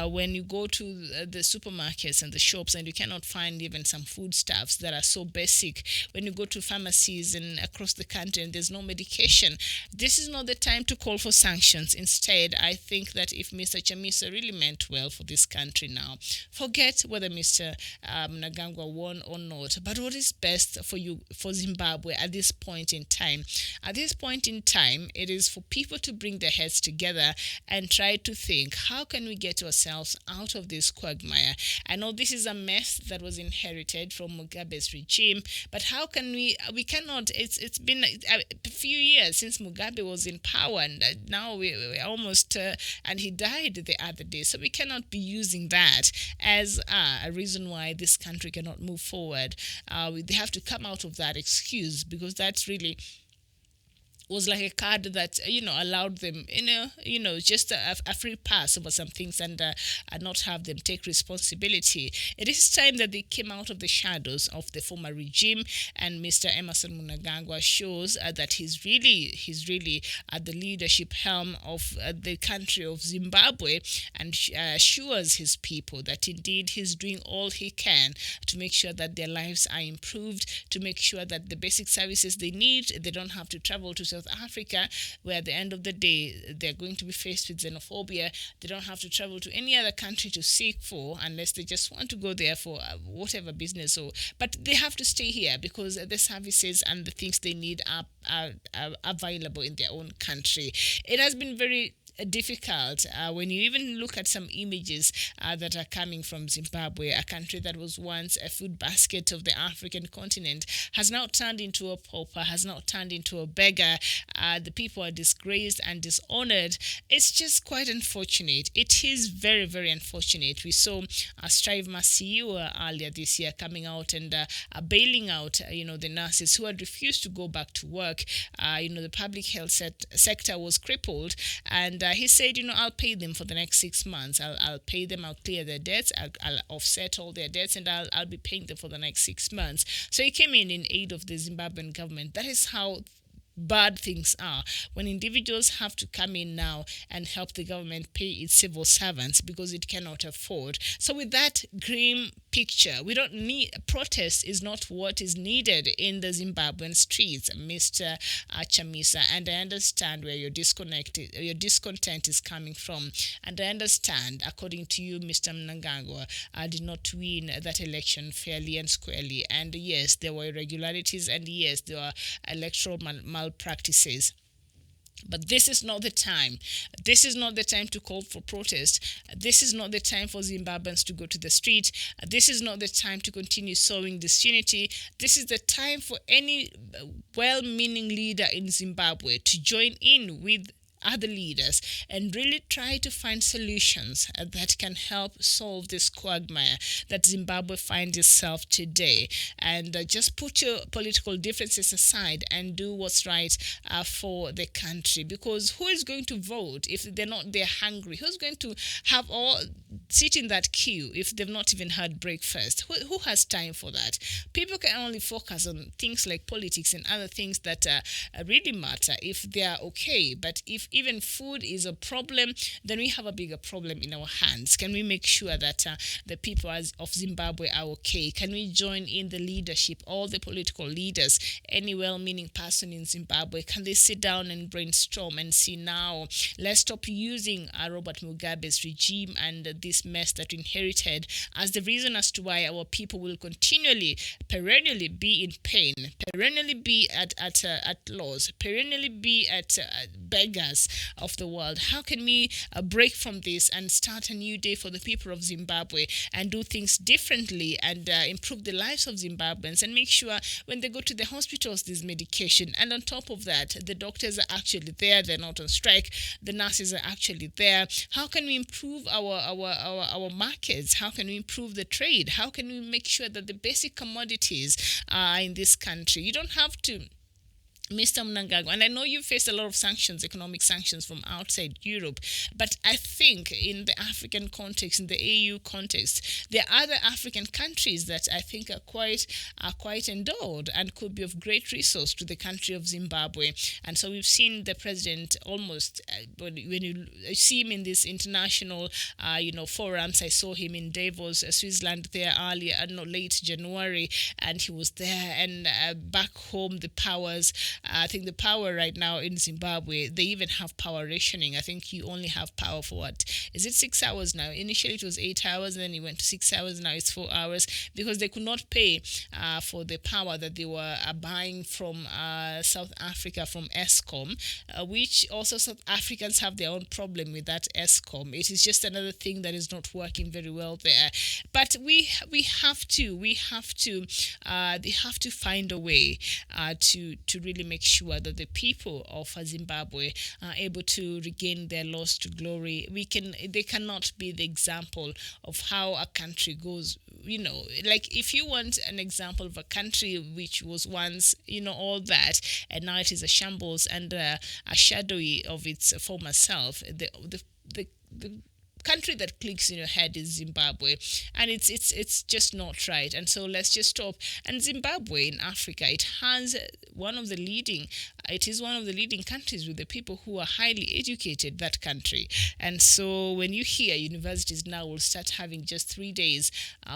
when you go to the supermarkets and the shops and you cannot find even some foodstuffs that are so basic. When you go to pharmacies and across the country and there's no medication, this is not the time to call for sanctions. Instead, I think that if Mr. Chamisa really meant well for this country now, forget whether Mr. Mnangagwa won or not, but what is best for Zimbabwe at this point in time? At this point in time, it is for people to bring their heads together and try to think, how can we get ourselves out of this quagmire? I know this is a mess that was inherited from Mugabe's regime, but how can we cannot, it's been a few years since Mugabe was in power, and now we're almost, and he died the other day. So we cannot be using that as a reason why this country cannot move forward. They have to come out of that excuse, because that's really was like a card that allowed them just a free pass over some things and not have them take responsibility. It is time that they came out of the shadows of the former regime, and Mr. Emmerson Mnangagwa shows that he's really at the leadership helm of the country of Zimbabwe, and assures his people that indeed he's doing all he can to make sure that their lives are improved, to make sure that the basic services they need, they don't have to travel to South Africa, where at the end of the day they're going to be faced with xenophobia. They don't have to travel to any other country to seek for, unless they just want to go there for whatever business. But they have to stay here because the services and the things they need are available in their own country. It has been very difficult when you even look at some images that are coming from Zimbabwe, a country that was once a food basket of the African continent, has now turned into a pauper, has now turned into a beggar. The people are disgraced and dishonored. It's just quite unfortunate. It is very, very unfortunate. We saw Strive Masiyiwa earlier this year coming out and bailing out the nurses who had refused to go back to work. The public health sector was crippled, and he said, I'll pay them for the next 6 months. I'll pay them. I'll clear their debts. I'll offset all their debts, and I'll be paying them for the next 6 months. So he came in aid of the Zimbabwean government. That is how bad things are when individuals have to come in now and help the government pay its civil servants because it cannot afford. So with that grim picture. We don't need protest is not what is needed in the Zimbabwean streets, Mr. Chamisa. And I understand where your discontent is coming from. And I understand, according to you, Mr. Mnangagwa did not win that election fairly and squarely. And yes, there were irregularities, and yes, there were electoral malpractices. But this is not the time. This is not the time to call for protest. This is not the time for Zimbabweans to go to the street. This is not the time to continue sowing disunity. This is the time for any well-meaning leader in Zimbabwe to join in with other leaders and really try to find solutions that can help solve this quagmire that Zimbabwe finds itself today. And just put your political differences aside and do what's right for the country. Because who is going to vote if they're not there hungry? Who's going to have all sit in that queue if they've not even had breakfast? Who has time for that? People can only focus on things like politics and other things that really matter if they are okay. But if even food is a problem, then we have a bigger problem in our hands. Can we make sure that the people of Zimbabwe are okay? Can we join in the leadership, all the political leaders, any well-meaning person in Zimbabwe? Can they sit down and brainstorm and see now, let's stop using Robert Mugabe's regime and this mess that we inherited as the reason as to why our people will perennially be in pain, perennially be at loss, perennially be at beggars of the world. How can we break from this and start a new day for the people of Zimbabwe and do things differently and improve the lives of Zimbabweans and make sure when they go to the hospitals there's medication, and on top of that the doctors are actually there, they're not on strike, the nurses are actually there. How can we improve our markets? How can we improve the trade? How can we make sure that the basic commodities are in this country? You don't have to, Mr. Mnangagwa, and I know you faced a lot of sanctions, economic sanctions from outside Europe, but I think in the African context, in the AU context, there are other African countries that I think are quite endowed and could be of great resource to the country of Zimbabwe. And so we've seen the president almost, when you see him in these international, forums. I saw him in Davos, Switzerland there earlier, late January, and he was there. And back home, the powers, I think the power right now in Zimbabwe, they even have power rationing. I think you only have power for what? Is it 6 hours now? Initially it was 8 hours, and then it went to 6 hours, now it's 4 hours, because they could not pay for the power that they were buying from South Africa, from Eskom, which also South Africans have their own problem with that Eskom. It is just another thing that is not working very well there. But they have to find a way to really make sure that the people of Zimbabwe are able to regain their lost glory. They cannot be the example of how a country goes. Like if you want an example of a country which was once, all that, and now it is a shambles and a shadowy of its former self, the country that clicks in your head is Zimbabwe, and it's just not right. And so let's just stop. And Zimbabwe in Africa, it is one of the leading countries with the people who are highly educated, that country. And so when you hear universities now will start having just 3 days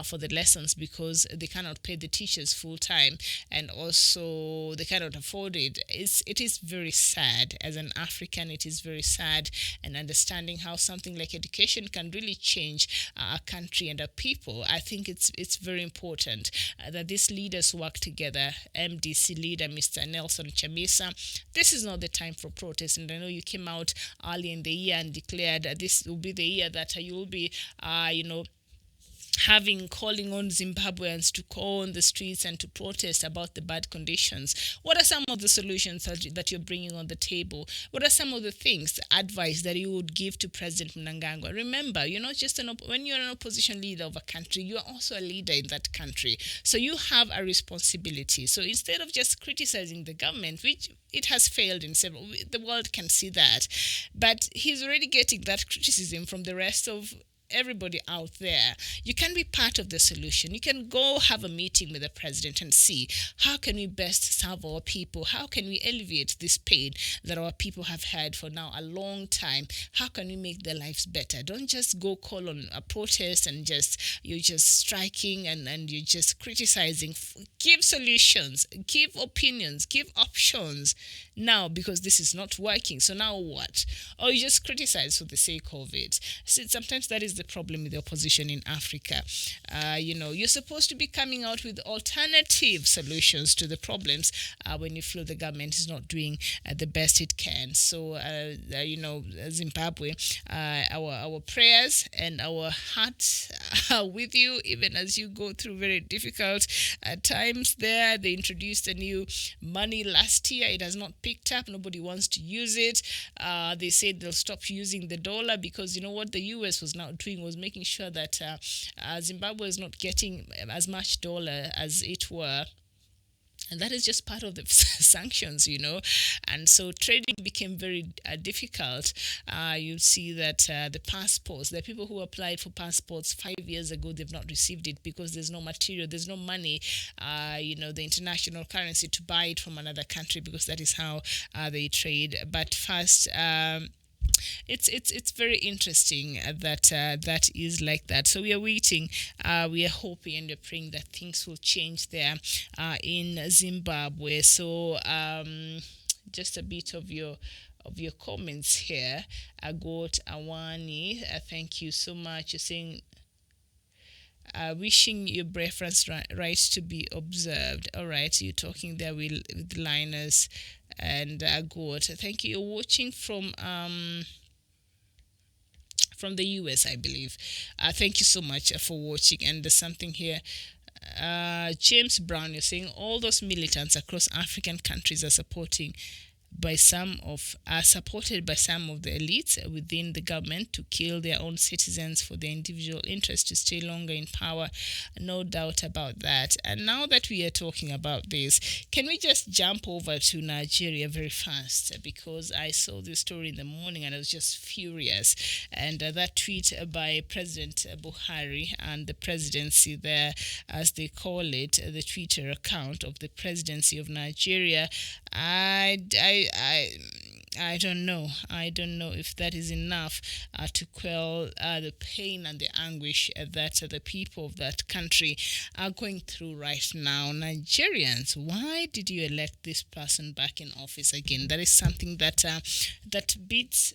for the lessons because they cannot pay the teachers full time, and also they cannot afford it, it is very sad. As an African, it is very sad, and understanding how something like education can really change a country and a people. I think it's very important that these leaders work together. MDC leader Mr. Nelson Chamisa, this is not the time for protest, and I know you came out early in the year and declared that this will be the year that you will be calling on Zimbabweans to call on the streets and to protest about the bad conditions. What are some of the solutions that you're bringing on the table? What are some of the things, the advice that you would give to President Mnangagwa? Remember, you're not just when you're an opposition leader of a country, you are also a leader in that country. So you have a responsibility. So instead of just criticizing the government, which it has failed in several, the world can see that, but he's already getting that criticism from the rest of everybody out there, you can be part of the solution. You can go have a meeting with the president and see how can we best serve our people? How can we alleviate this pain that our people have had for now a long time? How can we make their lives better? Don't just go call on a protest and you're just striking and you're just criticizing. Give solutions, give opinions, give options now, because this is not working. So now what? Or you just criticize for the sake of it. See, sometimes that is the problem with the opposition in Africa. You're supposed to be coming out with alternative solutions to the problems when you feel the government is not doing the best it can. So, Zimbabwe, our prayers and our hearts are with you, even as you go through very difficult times there. They introduced a new money last year. It has not picked up. Nobody wants to use it. They said they'll stop using the dollar because, what the US was now doing was making sure that Zimbabwe is not getting as much dollar as it were. And that is just part of the sanctions, And so trading became very difficult. You see that the passports, the people who applied for passports 5 years ago, they've not received it because there's no material, there's no money, the international currency to buy it from another country, because that is how they trade. But first, it's very interesting that is like that. So we are waiting, we are hoping and we're praying that things will change there in Zimbabwe. So just a bit of your comments here. Agot Awani, thank you so much. You're saying wishing your preference rights to be observed. All right, so you're talking there with Linus and Agot. Thank you. You're watching from the US, I believe. Thank you so much for watching. And there's something here. James Brown, you're saying all those militants across African countries are supported by some of the elites within the government to kill their own citizens for their individual interest to stay longer in power. No doubt about that. And now that we are talking about this, can we just jump over to Nigeria very fast? Because I saw this story in the morning and I was just furious. And that tweet by President Buhari and the presidency there, as they call it, the Twitter account of the presidency of Nigeria, I don't know. I don't know if that is enough to quell the pain and the anguish that the people of that country are going through right now. Nigerians, why did you elect this person back in office again? That is something that beats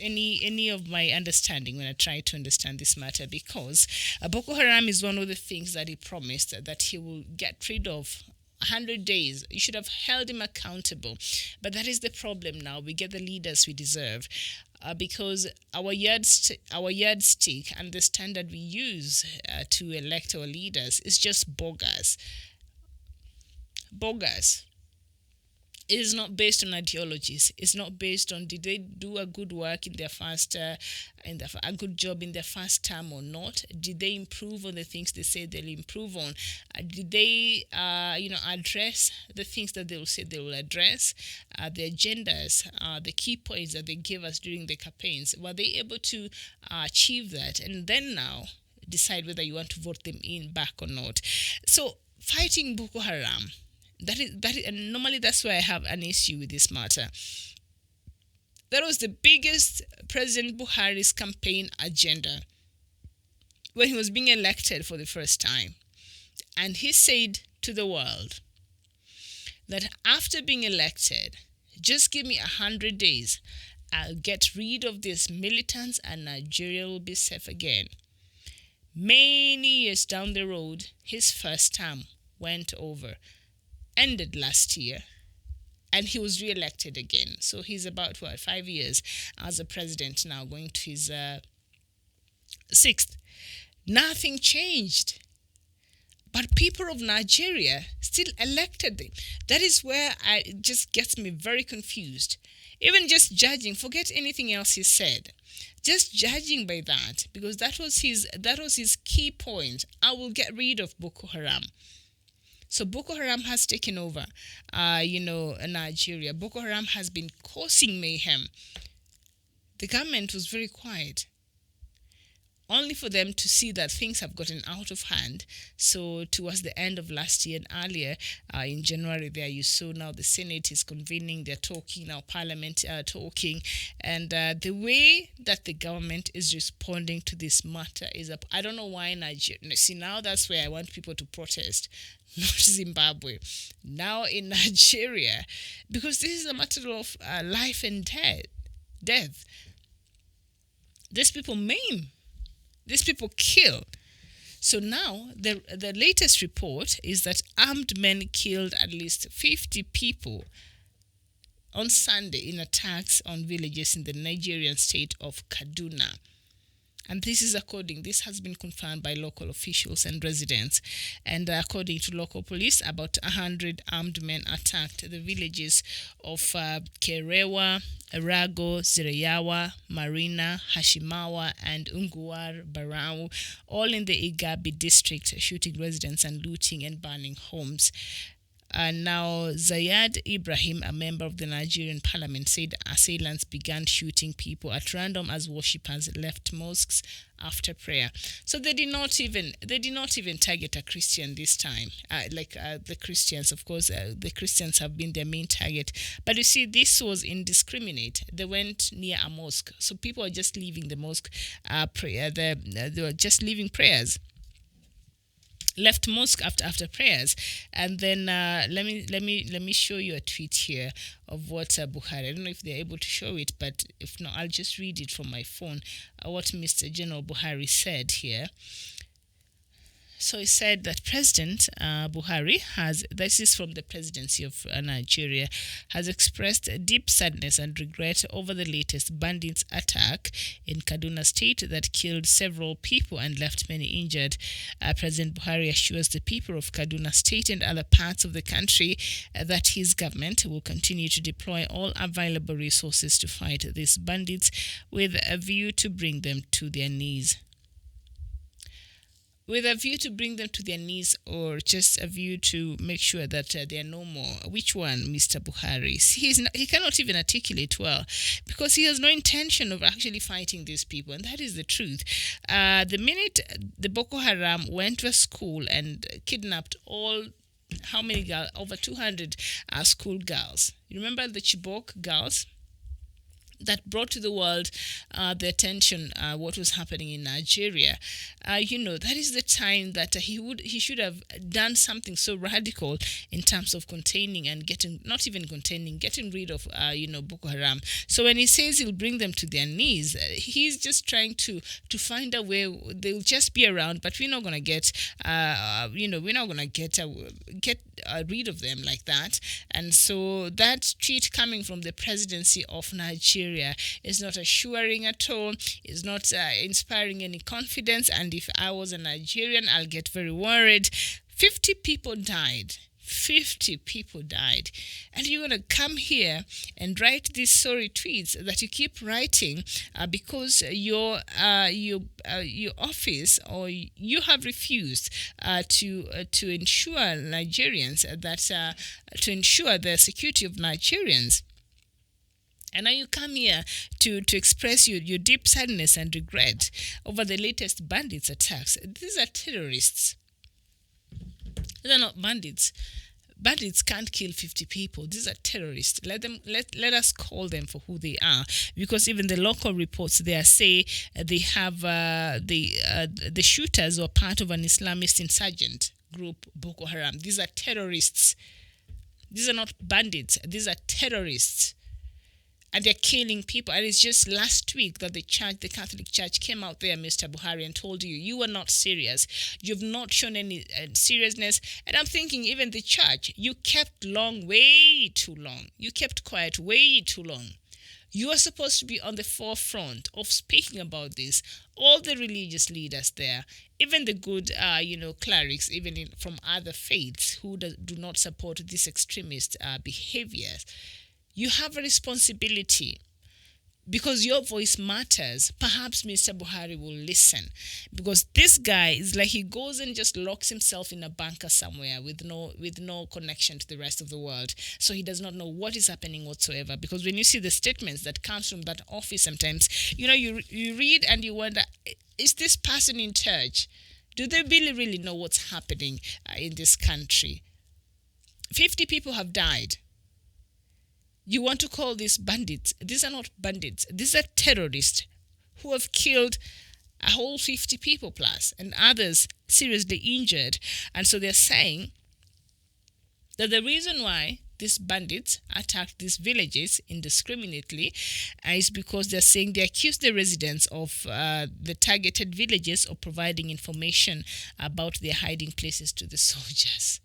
any of my understanding when I try to understand this matter, because Boko Haram is one of the things that he promised that he will get rid of. 100 days. You should have held him accountable. But that is the problem now. We get the leaders we deserve because our yardstick and the standard we use to elect our leaders is just bogus. Bogus. It is not based on ideologies. It's not based on did they do a good work in their first, a good job in their first term or not? Did they improve on the things they say they'll improve on? Did they, address the things that they will say they will address? The agendas, the key points that they gave us during the campaigns, were they able to achieve that? And then now decide whether you want to vote them in back or not. So fighting Boko Haram. That is, and normally that's why I have an issue with this matter. That was the biggest President Buhari's campaign agenda when he was being elected for the first time. And he said to the world that after being elected, just give me 100 days, I'll get rid of these militants and Nigeria will be safe again. Many years down the road, his first term went over. Ended last year, and he was re-elected again. So he's about 5 years as a president now, going to his sixth. Nothing changed, but people of Nigeria still elected him. That is where it just gets me very confused. Even just judging, forget anything else he said. Just judging by that, because that was his key point. I will get rid of Boko Haram. So Boko Haram has taken over, Nigeria. Boko Haram has been causing mayhem. The government was very quiet. only for them to see that things have gotten out of hand. So towards the end of last year and earlier in January there, you saw now the Senate is convening, they're talking now, Parliament talking, and the way that the government is responding to this matter is up. I don't know why Nigeria. See, now that's where I want people to protest, not Zimbabwe. Now in Nigeria, because this is a matter of life and death. These people maim. These people kill. So now the latest report is that armed men killed at least 50 people on Sunday in attacks on villages in the Nigerian state of Kaduna. And this has been confirmed by local officials and residents. And according to local police, about 100 armed men attacked the villages of Kerewa, Arago, Zireyawa, Marina, Hashimawa, and Unguwar Barau, all in the Igabi district, shooting residents and looting and burning homes. Now, Zayad Ibrahim, a member of the Nigerian parliament, said assailants began shooting people at random as worshippers left mosques after prayer. So they did not even target a Christian this time. The Christians, of course, the Christians have been their main target. But you see, this was indiscriminate. They went near a mosque, so people are just leaving the mosque prayer. They were just leaving prayers. Left mosque after prayers. And then let me show you a tweet here of what Buhari, I don't know if they're able to show it, but if not, I'll just read it from my phone, what Mr. General Buhari said here. So he said that President Buhari this is from the presidency of Nigeria, has expressed deep sadness and regret over the latest bandits' attack in Kaduna State that killed several people and left many injured. President Buhari assures the people of Kaduna State and other parts of the country that his government will continue to deploy all available resources to fight these bandits with a view to bring them to their knees. With a view to bring them to their knees, or just a view to make sure that they are no more. Which one, Mr. Buhari? He cannot even articulate well, because he has no intention of actually fighting these people, and that is the truth. The minute the Boko Haram went to a school and kidnapped how many girls? Over 200 school girls. You remember the Chibok girls? That brought to the world the attention what was happening in Nigeria. That is the time that he should have done something so radical in terms of containing and getting rid of Boko Haram. So when he says he'll bring them to their knees, he's just trying to find a way. They'll just be around, but we're not gonna get rid of them like that. And so that tweet coming from the presidency of Nigeria is not assuring at all, is not inspiring any confidence. And if I was a Nigerian, I'll get very worried. 50 people died. 50 people died. And you're going to come here and write these sorry tweets that you keep writing because your office, or you have refused to ensure Nigerians, to ensure the security of Nigerians. And now you come here to express your deep sadness and regret over the latest bandits' attacks. These are terrorists. These are not bandits. Bandits can't kill 50 people. These are terrorists. Let us call them for who they are, because even the local reports there say they have the shooters were part of an Islamist insurgent group, Boko Haram. These are terrorists. These are not bandits. These are terrorists. And they're killing people. And it's just last week that the Catholic Church came out there, Mr. Buhari, and told you are not serious. You've not shown any seriousness. And I'm thinking, even the church, you kept way too long. You kept quiet way too long. You are supposed to be on the forefront of speaking about this. All the religious leaders there, even the good, clerics, even from other faiths who do not support this extremist behavior. You have a responsibility, because your voice matters. Perhaps Mr. Buhari will listen, because this guy is like he goes and just locks himself in a bunker somewhere with no connection to the rest of the world. So he does not know what is happening whatsoever. Because when you see the statements that comes from that office, sometimes you read and you wonder, is this person in charge? Do they really know what's happening in this country? 50 people have died. You want to call these bandits? These are not bandits. These are terrorists who have killed a whole 50 people plus, and others seriously injured. And so they're saying that the reason why these bandits attacked these villages indiscriminately is because they're saying they accuse the residents of the targeted villages of providing information about their hiding places to the soldiers.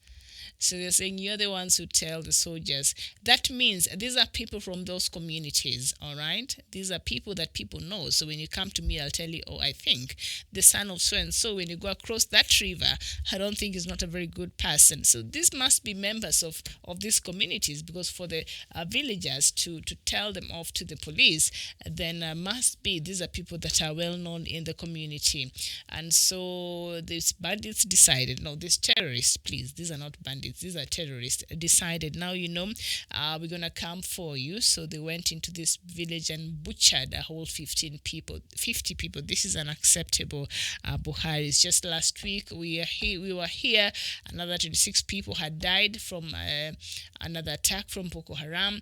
So they're saying you're the ones who tell the soldiers. That means these are people from those communities, all right? These are people that people know. So when you come to me, I'll tell you, oh, I think the son of so-and-so, when you go across that river, I don't think is not a very good person. So these must be members of these communities, because for the villagers to tell them off to the police, then must be these are people that are well known in the community. And so these bandits decided, no, these terrorists, please, these are not bandits. These are terrorists, decided, now we're going to come for you. So they went into this village and butchered a whole 50 people. This is unacceptable, Buhari. It's just last week we were here. Another 26 people had died from another attack from Boko Haram.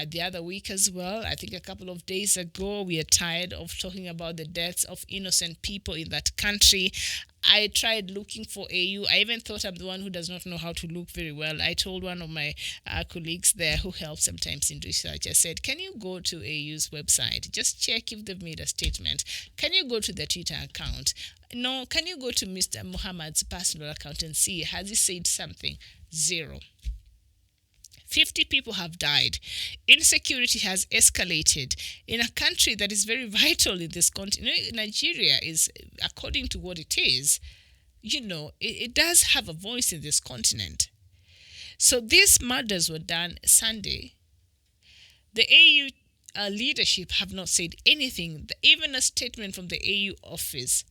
The other week as well, I think a couple of days ago, we are tired of talking about the deaths of innocent people in that country. I tried looking for AU. I even thought I'm the one who does not know how to look very well. I told one of my colleagues there who helps sometimes in research, I said, can you go to AU's website? Just check if they've made a statement. Can you go to their Twitter account? No, can you go to Mr. Muhammad's personal account and see, has he said something? Zero. 50 people have died. Insecurity has escalated in a country that is very vital in this continent. Nigeria is, according to what it is, it does have a voice in this continent. So these murders were done Sunday. The AU leadership have not said anything, even a statement from the AU office.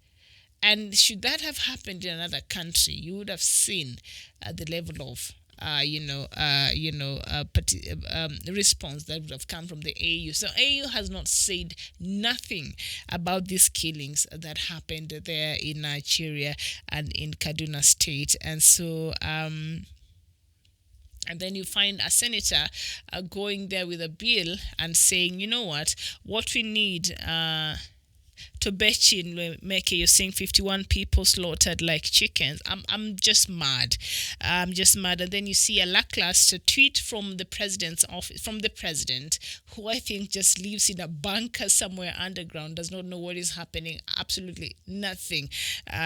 And should that have happened in another country, you would have seen the level of response that would have come from the AU. So AU has not said nothing about these killings that happened there in Nigeria and in Kaduna State. And so and then you find a senator going there with a bill and saying, you know what we need Tobechi in Meke, you're saying 51 people slaughtered like chickens. I'm just mad. I'm just mad. And then you see a lackluster tweet from the president's office, from the president, who I think just lives in a bunker somewhere underground, does not know what is happening, absolutely nothing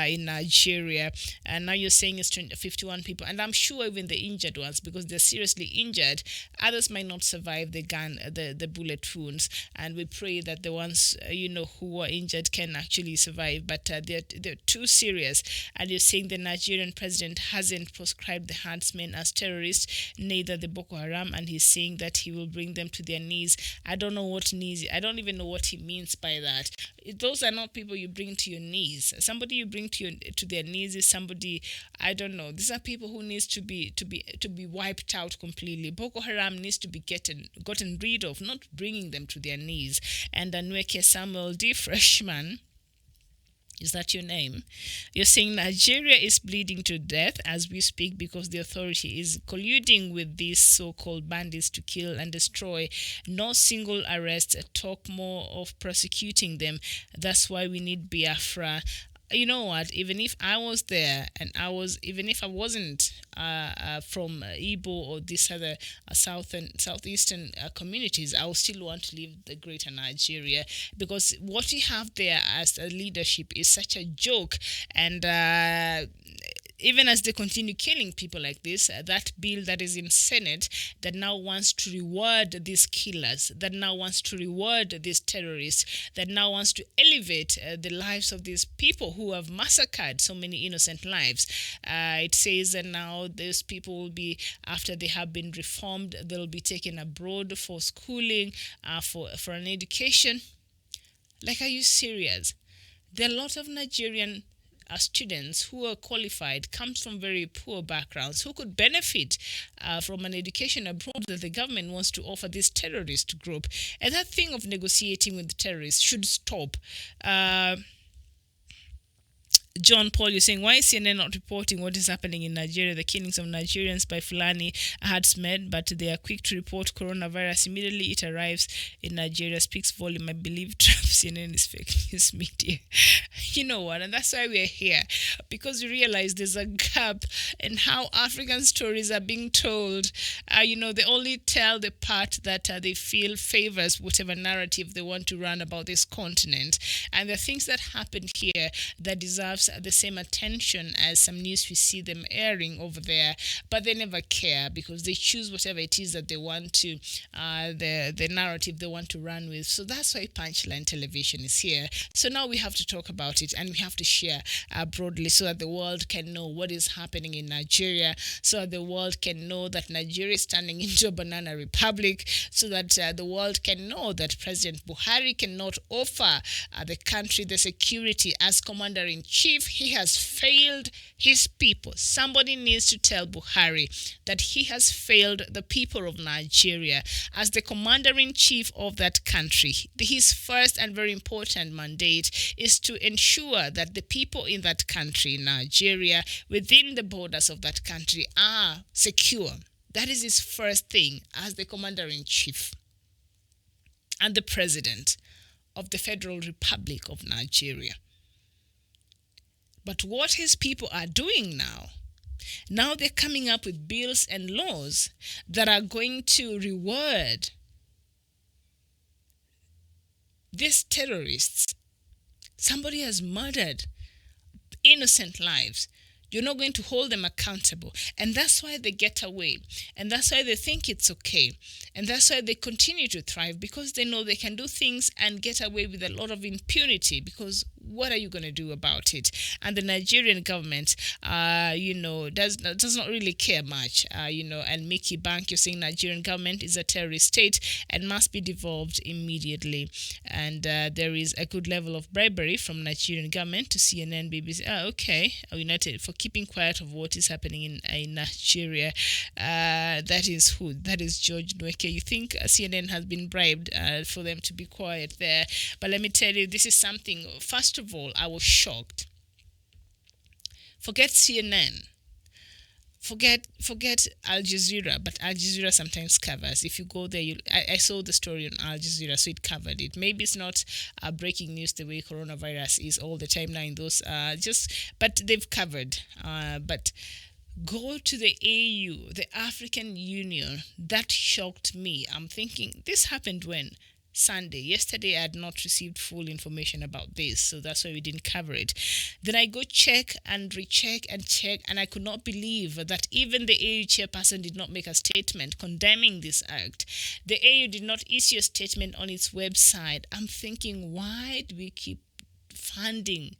in Nigeria. And now you're saying it's 51 people. And I'm sure even the injured ones, because they're seriously injured, others might not survive the bullet wounds. And we pray that the ones, who are injured can actually survive, but they're too serious. And you're saying the Nigerian president hasn't proscribed the herdsmen as terrorists, neither the Boko Haram, and he's saying that he will bring them to their knees. I don't know what knees, I don't even know what he means by that. Those are not people you bring to your knees. Somebody you bring to their knees is somebody, I don't know. These are people who needs to be wiped out completely. Boko Haram needs to be gotten rid of, not bringing them to their knees. And Anweke Samuel D. Freshman, is that your name? You're saying Nigeria is bleeding to death as we speak because the authority is colluding with these so-called bandits to kill and destroy. No single arrest, talk more of prosecuting them. That's why we need Biafra. You know what? Even if I was there, and even if I wasn't from Igbo or these other southeastern communities, I would still want to live the greater Nigeria, because what you have there as a leadership is such a joke. And even as they continue killing people like this, that bill that is in Senate that now wants to reward these killers, that now wants to reward these terrorists, that now wants to elevate the lives of these people who have massacred so many innocent lives. It says that now these people will be, after they have been reformed, they'll be taken abroad for schooling, for an education. Like, are you serious? There are a lot of Nigerian students who are qualified, comes from very poor backgrounds, who could benefit from an education abroad that the government wants to offer this terrorist group. And that thing of negotiating with the terrorists should stop. John Paul, you're saying, why is CNN not reporting what is happening in Nigeria? The killings of Nigerians by Fulani herdsmen, but they are quick to report coronavirus immediately it arrives in Nigeria. Speaks volume. I believe CNN is fake news media. You know what? And that's why we're here, because we realize there's a gap in how African stories are being told. They only tell the part that they feel favors whatever narrative they want to run about this continent. And the things that happened here that deserves the same attention as some news we see them airing over there, but they never care because they choose whatever it is that they want to, the narrative they want to run with. So that's why Punchline Television is here. So now we have to talk about it, and we have to share broadly so that the world can know what is happening in Nigeria, so that the world can know that Nigeria is turning into a banana republic, so that the world can know that President Buhari cannot offer the country the security as commander-in-chief. He has failed his people. Somebody needs to tell Buhari that he has failed the people of Nigeria as the commander-in-chief of that country. His first and very important mandate is to ensure that the people in that country, Nigeria, within the borders of that country, are secure. That is his first thing as the commander-in-chief and the president of the Federal Republic of Nigeria. But what his people are doing now they're coming up with bills and laws that are going to reward these terrorists. Somebody has murdered innocent lives. You're not going to hold them accountable. And that's why they get away. And that's why they think it's okay. And that's why they continue to thrive, because they know they can do things and get away with a lot of impunity, because what are you going to do about it? And the Nigerian government, does not really care much, and Mickey Bank, you're saying Nigerian government is a terrorist state and must be devolved immediately. And there is a good level of bribery from Nigerian government to CNN, BBC. United for keeping quiet of what is happening in Nigeria. That is who? That is George Nweke. You think CNN has been bribed for them to be quiet there? But let me tell you, this is something. First of all, I was shocked. Forget CNN. Forget Al Jazeera, but Al Jazeera sometimes covers. If you go there, I saw the story on Al Jazeera, so it covered it. Maybe it's not breaking news the way coronavirus is all the time now in those, but they've covered. But go to the AU, the African Union. That shocked me. I'm thinking, this happened when? Sunday. Yesterday, I had not received full information about this, so that's why we didn't cover it. Then I go check and recheck and check, and I could not believe that even the AU chairperson did not make a statement condemning this act. The AU did not issue a statement on its website. I'm thinking, why do we keep funding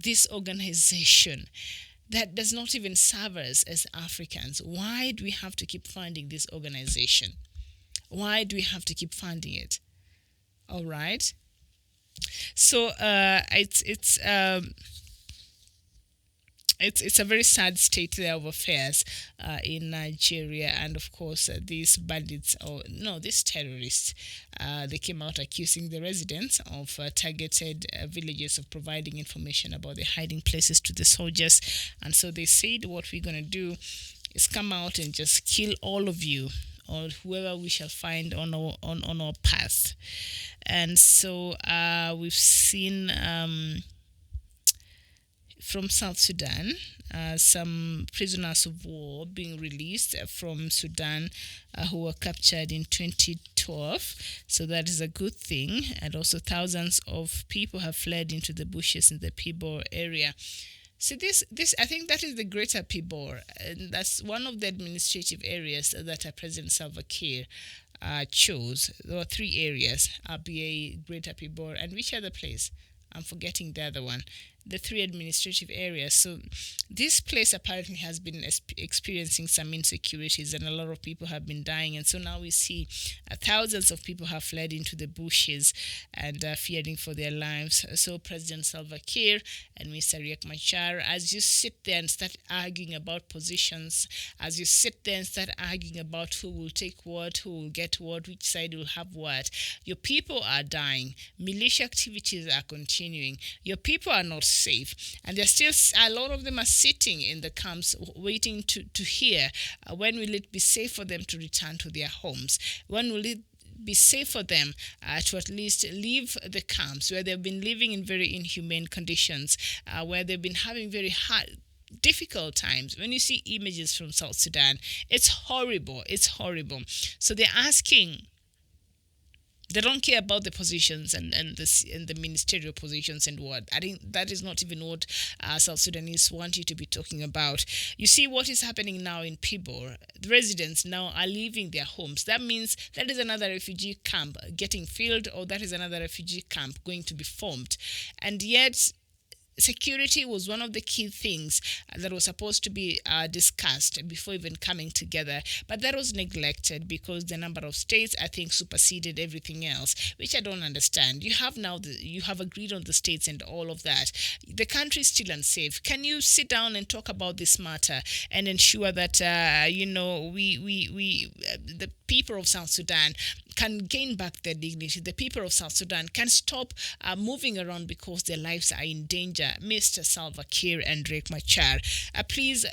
this organization that does not even serve us as Africans? Why do we have to keep funding this organization? Why do we have to keep funding it? All right. So it's a very sad state there of affairs in Nigeria, and of course these bandits, these terrorists, they came out accusing the residents of targeted villages of providing information about the hiding places to the soldiers, and so they said, what we're going to do is come out and just kill all of you, or whoever we shall find on our path. And so we've seen from South Sudan some prisoners of war being released from Sudan who were captured in 2012. So that is a good thing. And also thousands of people have fled into the bushes in the Pibor area. So this I think that is the Greater Pibor, and that's one of the administrative areas that President Salva Kiir chose. There were three areas: RBA, Greater Pibor, and which other place? I'm forgetting the other one. The three administrative areas. So this place apparently has been experiencing some insecurities, and a lot of people have been dying. And so now we see thousands of people have fled into the bushes and fearing for their lives. So President Salva Kiir and Mr. Riek Machar, as you sit there and start arguing about positions, as you sit there and start arguing about who will take what, who will get what, which side will have what, your people are dying. Militia activities are continuing. continuing. Your people are not safe, and there's still a lot of them are sitting in the camps waiting to hear when will it be safe for them to return to their homes. When will it be safe for them to at least leave the camps where they've been living in very inhumane conditions, where they've been having very hard, difficult times. When you see images from South Sudan, it's horrible. It's horrible. So they're asking. They don't care about the positions and the ministerial positions and what. I think that is not even what South Sudanese want you to be talking about. You see what is happening now in Pibor. The residents now are leaving their homes. That means that is another refugee camp getting filled, or that is another refugee camp going to be formed. And yet, security was one of the key things that was supposed to be discussed before even coming together, but that was neglected because the number of states, I think, superseded everything else, which I don't understand. You have now you have agreed on the states and all of that. The country is still unsafe. Can you sit down and talk about this matter and ensure that the people of South Sudan can gain back their dignity? The people of South Sudan can stop moving around because their lives are in danger. Mr. Salva Kiir and Riek Machar, please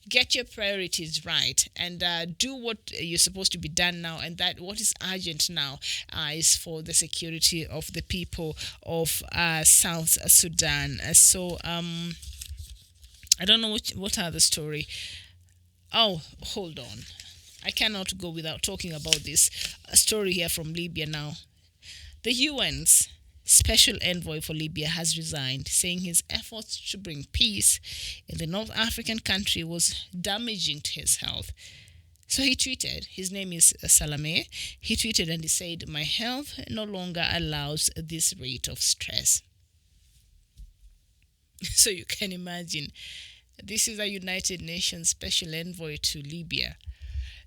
get your priorities right and do what you're supposed to be done now. And that what is urgent now is for the security of the people of South Sudan. So I don't know what other story. Oh, hold on. I cannot go without talking about this story here from Libya now. The UN's Special Envoy for Libya has resigned, saying his efforts to bring peace in the North African country was damaging to his health. So he tweeted, his name is Salame, he tweeted and he said, "My health no longer allows this rate of stress." So you can imagine, this is a United Nations Special Envoy to Libya.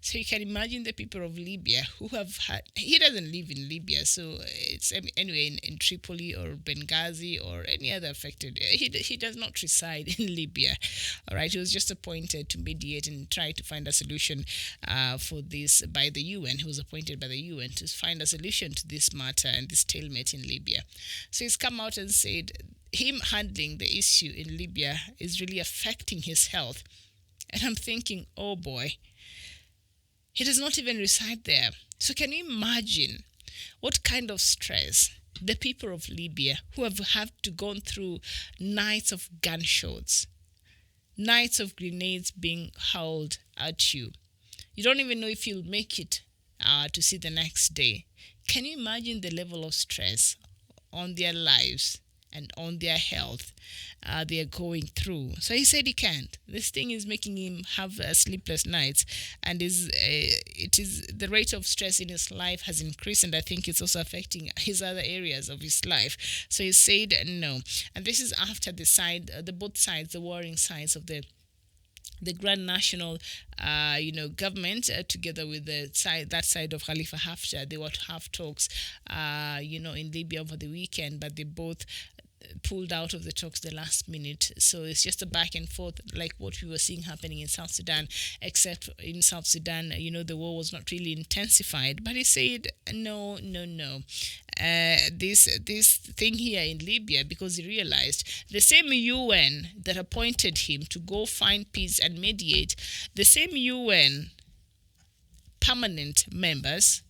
So you can imagine the people of Libya who have had, he doesn't live in Libya, so it's anyway in Tripoli or Benghazi or any other affected. He does not reside in Libya. All right, he was just appointed to mediate and try to find a solution for this by the UN. He was appointed by the UN to find a solution to this matter and this stalemate in Libya. So he's come out and said him handling the issue in Libya is really affecting his health. And I'm thinking, oh boy, he does not even reside there. So can you imagine what kind of stress the people of Libya who have had to go through nights of gunshots, nights of grenades being hurled at you. You don't even know if you'll make it to see the next day. Can you imagine the level of stress on their lives and on their health they are going through? So he said he can't. This thing is making him have sleepless nights, and the rate of stress in his life has increased, and I think it's also affecting his other areas of his life. So he said no, and this is after both sides, the warring sides of the Grand National, government, together with that side of Khalifa Haftar, they were to have talks, in Libya over the weekend, but they both pulled out of the talks the last minute. So it's just a back and forth like what we were seeing happening in South Sudan, except in South Sudan, the war was not really intensified. But he said, no. This thing here in Libya, because he realized the same UN that appointed him to go find peace and mediate, the same UN permanent members.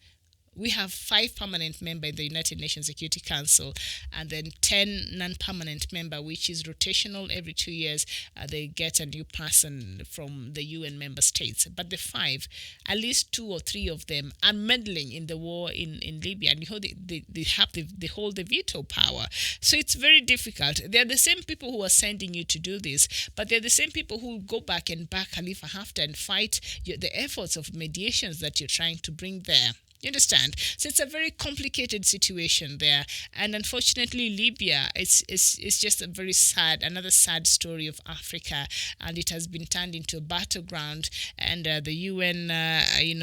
We have 5 permanent members in the United Nations Security Council, and then 10 non-permanent members, which is rotational. Every 2 years, they get a new person from the UN member states. But the 5, at least 2 or 3 of them are meddling in the war in Libya, and they hold the veto power. So it's very difficult. They're the same people who are sending you to do this, but they're the same people who go back and back Khalifa Haftar and fight the efforts of mediations that you're trying to bring there. You understand? So it's a very complicated situation there, and unfortunately, Libya is just another sad story of Africa, and it has been turned into a battleground. And the UN,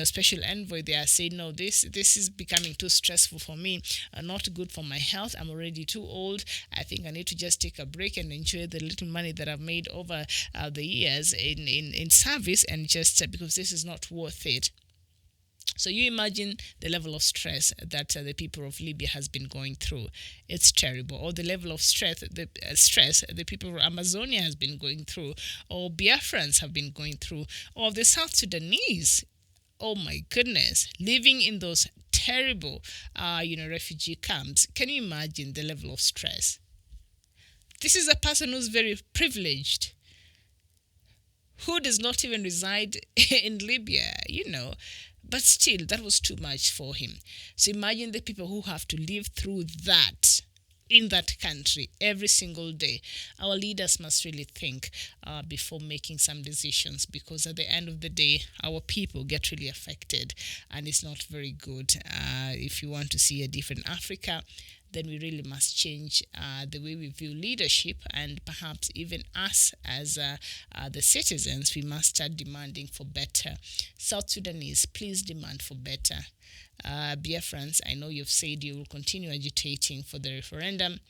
special envoy, they are saying, no, this is becoming too stressful for me, not good for my health. I'm already too old. I think I need to just take a break and enjoy the little money that I've made over the years in service, and just because this is not worth it. So you imagine the level of stress that the people of Libya has been going through. It's terrible. Or the level of stress the people of Amazonia has been going through, or Biafrans have been going through, or the South Sudanese. Oh my goodness, living in those terrible, refugee camps. Can you imagine the level of stress? This is a person who's very privileged, who does not even reside in Libya, But still, that was too much for him. So imagine the people who have to live through that in that country every single day. Our leaders must really think before making some decisions, because at the end of the day, our people get really affected, and it's not very good. If you want to see a different Africa, then we really must change the way we view leadership, and perhaps even us as the citizens, we must start demanding for better. South Sudanese, please demand for better. Biafrans, I know you've said you will continue agitating for the referendum.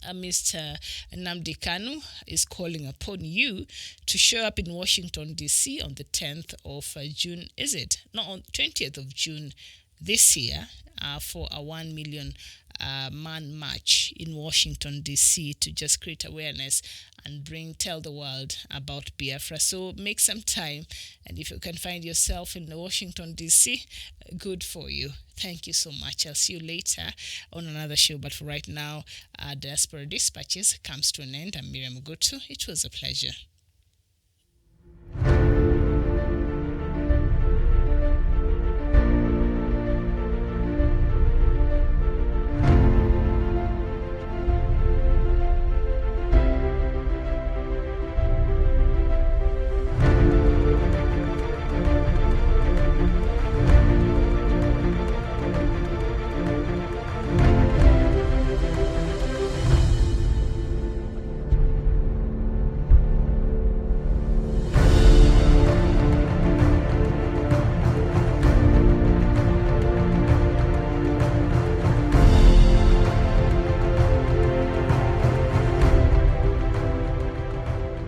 Mr. Nnamdi Kanu is calling upon you to show up in Washington, D.C. on the 10th of June, is it? Not on 20th of June this year, for a 1 million man march in Washington, D.C. to just create awareness and tell the world about Biafra. So make some time, and if you can find yourself in Washington, D.C., good for you. Thank you so much. I'll see you later on another show. But for right now, Diaspora Dispatches comes to an end. I'm Miriam Goto. It was a pleasure.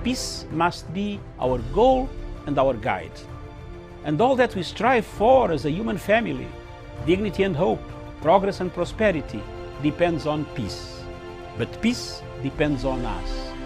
Peace must be our goal and our guide. And all that we strive for as a human family, dignity and hope, progress and prosperity, depends on peace. But peace depends on us.